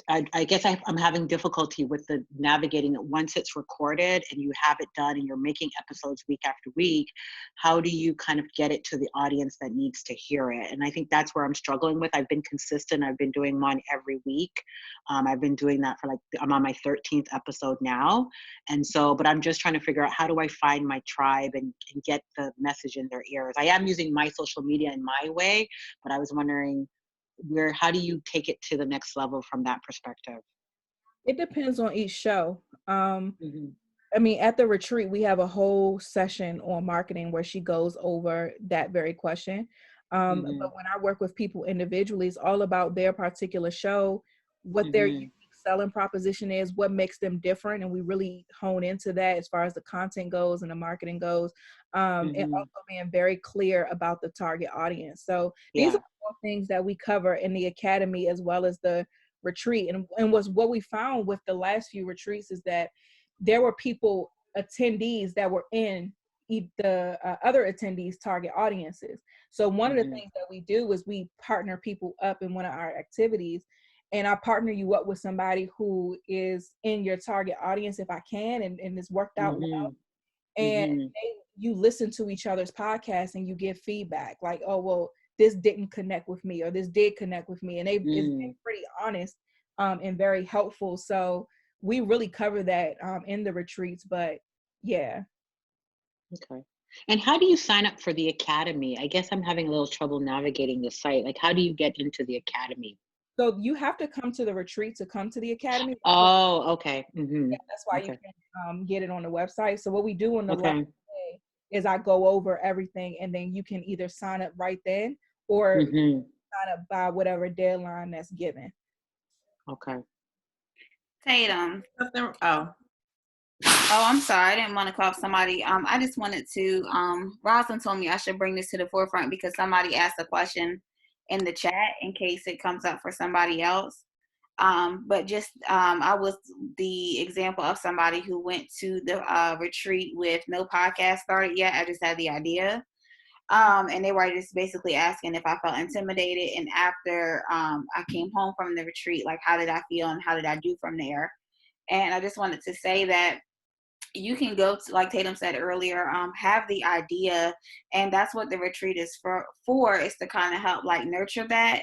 I guess I'm having difficulty with the navigating it. Once it's recorded and you have it done and you're making episodes week after week, how do you kind of get it to the audience that needs to hear it? And I think that's where I'm struggling with. I've been consistent. I've been doing one every week. I've been doing that for I'm on my 13th episode now. And so, but I'm just trying to figure out, how do I find my tribe and get the message in their ears? I am using my social media in my way, but I was wondering, how do you take it to the next level from that perspective? It depends on each show. I mean, at the retreat, we have a whole session on marketing where she goes over that very question. But when I work with people individually, it's all about their particular show, what their unique selling proposition is, what makes them different, and we really hone into that as far as the content goes and the marketing goes, and also being very clear about the target audience. So these are all things that we cover in the academy as well as the retreat. And what we found with the last few retreats is that there were people, attendees, that were in the other attendees' target audiences. So one of the things that we do is we partner people up in one of our activities, and I partner you up with somebody who is in your target audience if I can, and it's worked out well. And you listen to each other's podcasts and you give feedback like, oh, well, this didn't connect with me, or this did connect with me. And it's been pretty honest and very helpful. So we really cover that in the retreats, but yeah. Okay. And how do you sign up for the academy? I guess I'm having a little trouble navigating the site. Like, how do you get into the academy? So you have to come to the retreat to come to the academy. Oh, okay. Yeah, that's why you can get it on the website. So what we do on the Okay. last day is I go over everything, and then you can either sign up right then or sign up by whatever deadline that's given. Okay. Tatum. Oh, I'm sorry. I didn't want to call somebody. I just wanted to, Rosalind told me I should bring this to the forefront because somebody asked a question in the chat in case it comes up for somebody else. But just, I was the example of somebody who went to the retreat with no podcast started yet. I just had the idea. And they were just basically asking if I felt intimidated. And after I came home from the retreat, like, how did I feel and how did I do from there? And I just wanted to say that you can go to, like Tatum said earlier, have the idea, and that's what the retreat is for is to kind of help like nurture that.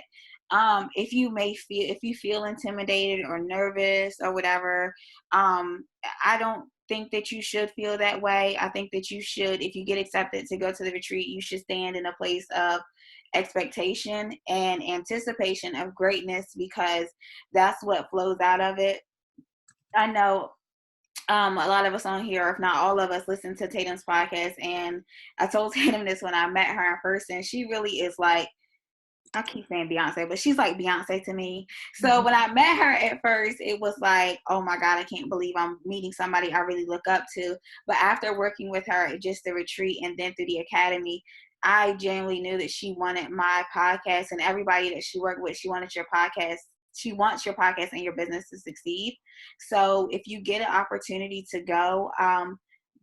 If you feel intimidated or nervous or whatever, I don't think that you should feel that way. I think that you should, if you get accepted to go to the retreat, you should stand in a place of expectation and anticipation of greatness, because that's what flows out of it. I know a lot of us on here, if not all of us, listen to Tatum's podcast, and I told Tatum this when I met her in person. She really is like, I keep saying Beyonce, but she's like Beyonce to me. So when I met her at first, it was like, oh my God, I can't believe I'm meeting somebody I really look up to. But after working with her at just the retreat and then through the academy, I genuinely knew that she wanted my podcast, and everybody that she worked with, she wanted your podcast. She wants your podcast and your business to succeed. So if you get an opportunity to go,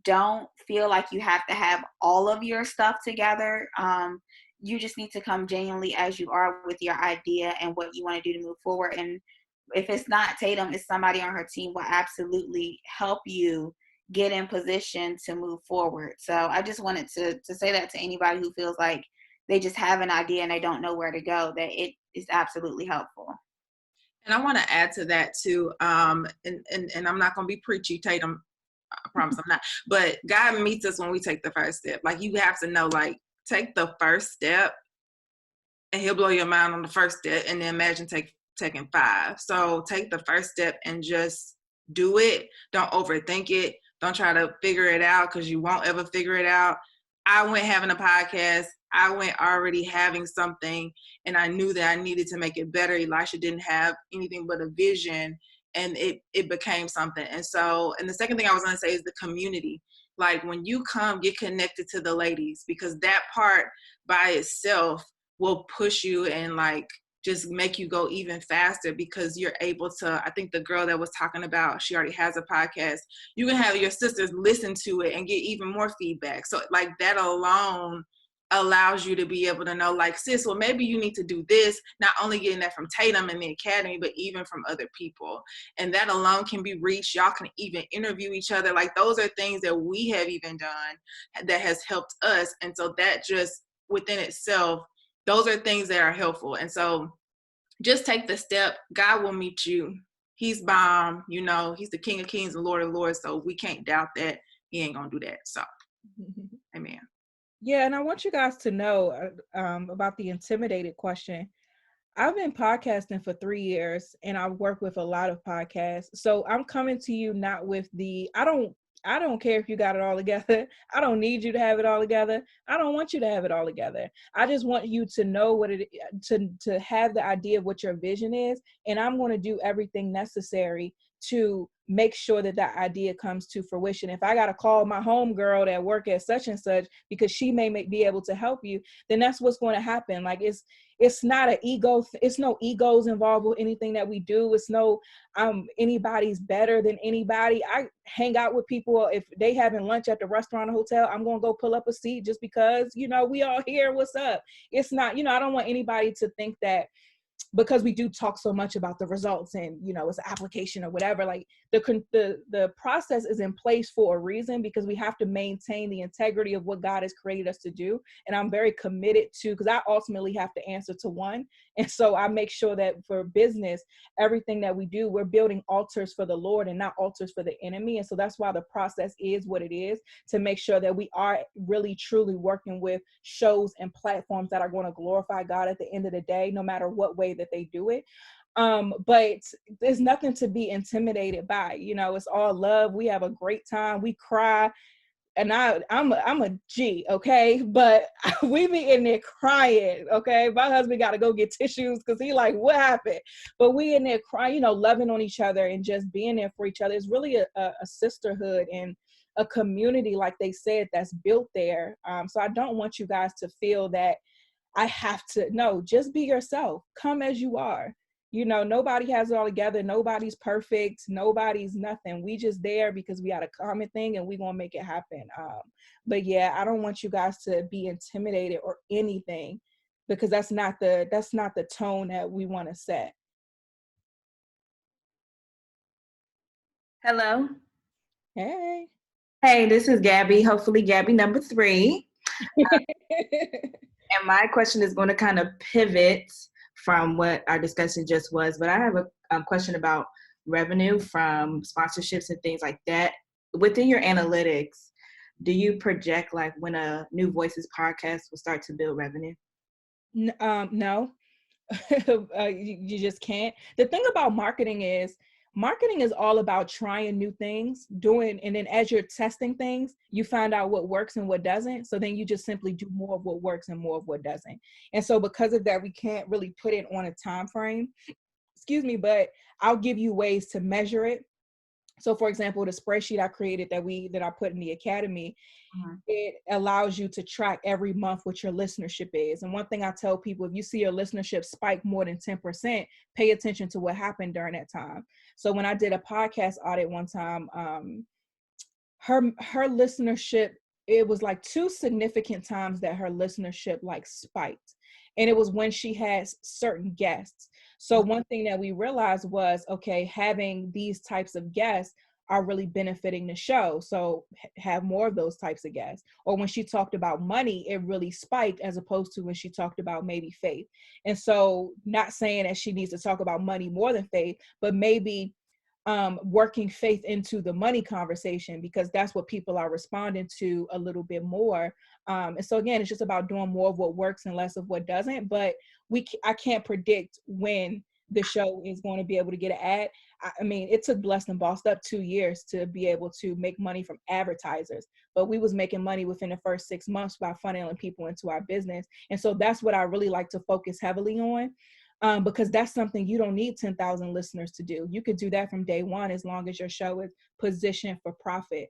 don't feel like you have to have all of your stuff together. You just need to come genuinely as you are with your idea and what you want to do to move forward. And if it's not Tatum, it's somebody on her team will absolutely help you get in position to move forward. So I just wanted to say that to anybody who feels like they just have an idea and they don't know where to go, that it is absolutely helpful. And I want to add to that too, and I'm not going to be preachy, Tatum, I promise I'm not, but God meets us when we take the first step. Like, you have to know, like, take the first step and he'll blow your mind on the first step, and then imagine taking 5. So take the first step and just do it. Don't overthink it. Don't try to figure it out, because you won't ever figure it out. I went having a podcast. I went already having something, and I knew that I needed to make it better. Elisha didn't have anything but a vision, and it became something. And so, and the second thing I was going to say is the community. Like, when you come, get connected to the ladies, because that part by itself will push you and like just make you go even faster, because you're able to, I think the girl that was talking about, she already has a podcast. You can have your sisters listen to it and get even more feedback. So like that alone allows you to be able to know, like, sis, well, maybe you need to do this, not only getting that from Tatum and the academy, but even from other people. And that alone can be reached. Y'all can even interview each other. Like, those are things that we have even done that has helped us. And so that just within itself, those are things that are helpful. And so just take the step. God will meet you. He's bomb, you know, he's the King of Kings and Lord of Lords. So we can't doubt that he ain't gonna do that. So amen. Yeah, and I want you guys to know about the intimidated question. I've been podcasting for 3 years, and I've worked with a lot of podcasts. So I'm coming to you not with I don't I don't care if you got it all together. I don't need you to have it all together. I don't want you to have it all together. I just want you to know what it to have the idea of what your vision is, and I'm going to do everything necessary to make sure that that idea comes to fruition. If I got to call my home girl that work at such and such because she may be able to help you, then that's what's going to happen. Like it's not an ego. It's no egos involved with anything that we do. It's no anybody's better than anybody. I hang out with people. If they having lunch at the restaurant or hotel, I'm gonna go pull up a seat just because, you know, we all here. What's up? It's not, you know, I don't want anybody to think that because we do talk so much about the results and, you know, it's an application or whatever, like the process is in place for a reason, because we have to maintain the integrity of what God has created us to do. And I'm very committed to, because I ultimately have to answer to one. And so I make sure that for business, everything that we do, we're building altars for the Lord and not altars for the enemy. And so that's why the process is what it is, to make sure that we are really truly working with shows and platforms that are going to glorify God at the end of the day, no matter what way that they do it. But there's nothing to be intimidated by. You know, it's all love. We have a great time. We cry. And I'm a G, okay? But we be in there crying, okay? My husband got to go get tissues because he like, what happened? But we in there crying, you know, loving on each other and just being there for each other. It's really a sisterhood and a community, like they said, that's built there. So I don't want you guys to feel that I have to. No, just be yourself. Come as you are. You know, nobody has it all together. Nobody's perfect. Nobody's nothing. We just there because we had a common thing and we gonna make it happen. But yeah, I don't want you guys to be intimidated or anything, because that's not the tone that we want to set. Hello. Hey. Hey, this is Gabby. Hopefully, Gabby number 3. And my question is going to kind of pivot from what our discussion just was, but I have a question about revenue from sponsorships and things like that. Within your analytics, do you project like when a New Voices podcast will start to build revenue? No. You just can't. The thing about marketing is all about trying new things, and then as you're testing things, you find out what works and what doesn't. So then you just simply do more of what works and more of what doesn't. And so because of that, we can't really put it on a time frame. Excuse me, but I'll give you ways to measure it. So for example, the spreadsheet I created that I put in the academy, it allows you to track every month what your listenership is. And one thing I tell people, if you see your listenership spike more than 10%, pay attention to what happened during that time. So when I did a podcast audit one time, her listenership, it was like 2 significant times that her listenership like spiked. And it was when she had certain guests. So one thing that we realized was, okay, having these types of guests are really benefiting the show. So have more of those types of guests. Or when she talked about money, it really spiked, as opposed to when she talked about maybe faith. And so not saying that she needs to talk about money more than faith, but maybe working faith into the money conversation, because that's what people are responding to a little bit more. And so again, it's just about doing more of what works and less of what doesn't. But I can't predict when the show is going to be able to get an ad. I mean, it took Blessed and Bossed Up 2 years to be able to make money from advertisers, but we was making money within the first 6 months by funneling people into our business. And so that's what I really like to focus heavily on. Because that's something you don't need 10,000 listeners to do. You could do that from day one, as long as your show is positioned for profit.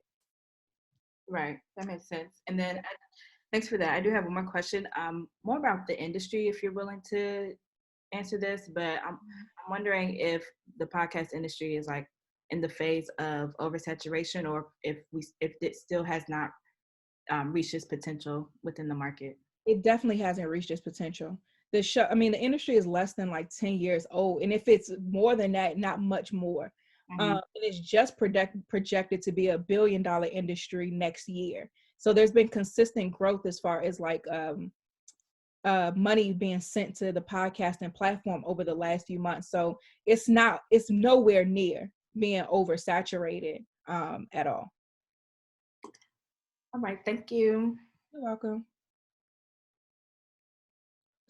Right, that makes sense. And then thanks for that. I do have one more question, more about the industry, if you're willing to answer this, but I'm wondering if the podcast industry is like in the phase of oversaturation, or if it still has not reached its potential within the market. It definitely hasn't reached its potential. The industry is less than like 10 years old. And if it's more than that, not much more. And it's just projected to be $1 billion industry next year. So there's been consistent growth as far as like money being sent to the podcasting platform over the last few months. So it's nowhere near being oversaturated at all. All right, thank you. You're welcome.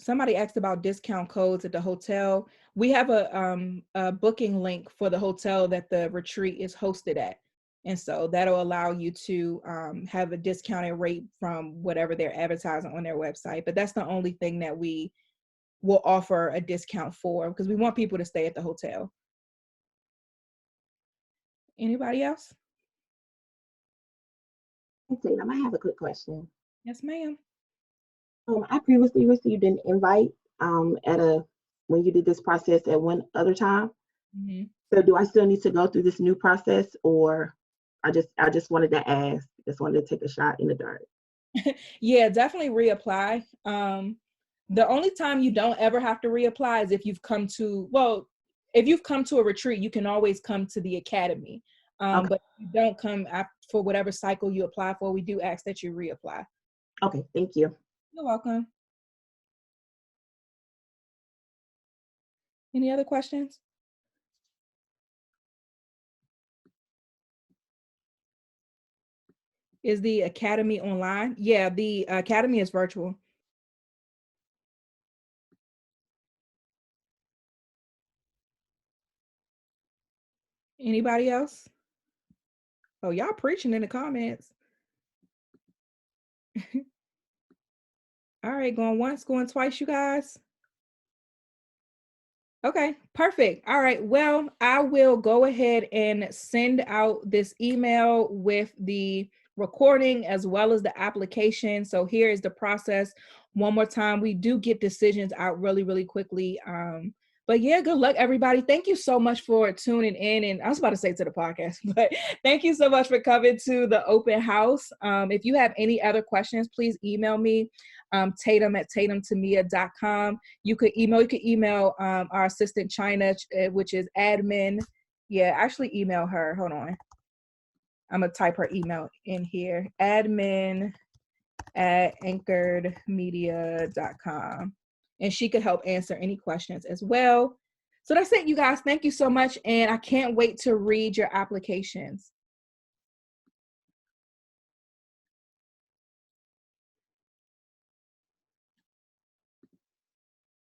Somebody asked about discount codes at the hotel. We have a booking link for the hotel that the retreat is hosted at. And so that'll allow you to have a discounted rate from whatever they're advertising on their website. But that's the only thing that we will offer a discount for, because we want people to stay at the hotel. Anybody else? Tatum, I have a quick question. Yes, ma'am. I previously received an invite when you did this process at one other time. Mm-hmm. So do I still need to go through this new process, or I just wanted to ask, just wanted to take a shot in the dark? Yeah, definitely reapply. The only time you don't ever have to reapply is if you've come to a retreat, you can always come to the academy. Okay. But if you don't come for whatever cycle you apply for, we do ask that you reapply. Okay, thank you. You're welcome. Any other questions? Is the academy online? Yeah, the academy is virtual. Anybody else? Oh, y'all preaching in the comments. All right, going once, going twice, you guys. Okay, perfect. All right, well, I will go ahead and send out this email with the recording as well as the application. So here is the process. One more time, we do get decisions out really, really quickly. But yeah, good luck, everybody. Thank you so much for tuning in. And I was about to say to the podcast, but thank you so much for coming to the open house. If you have any other questions, please email me, tatum@tatumtamia.com. You could email our assistant China, which is admin. Yeah, actually email her. Hold on. I'm going to type her email in here. admin@anchoredmedia.com. And she could help answer any questions as well. So that's it, you guys. Thank you so much. And I can't wait to read your applications.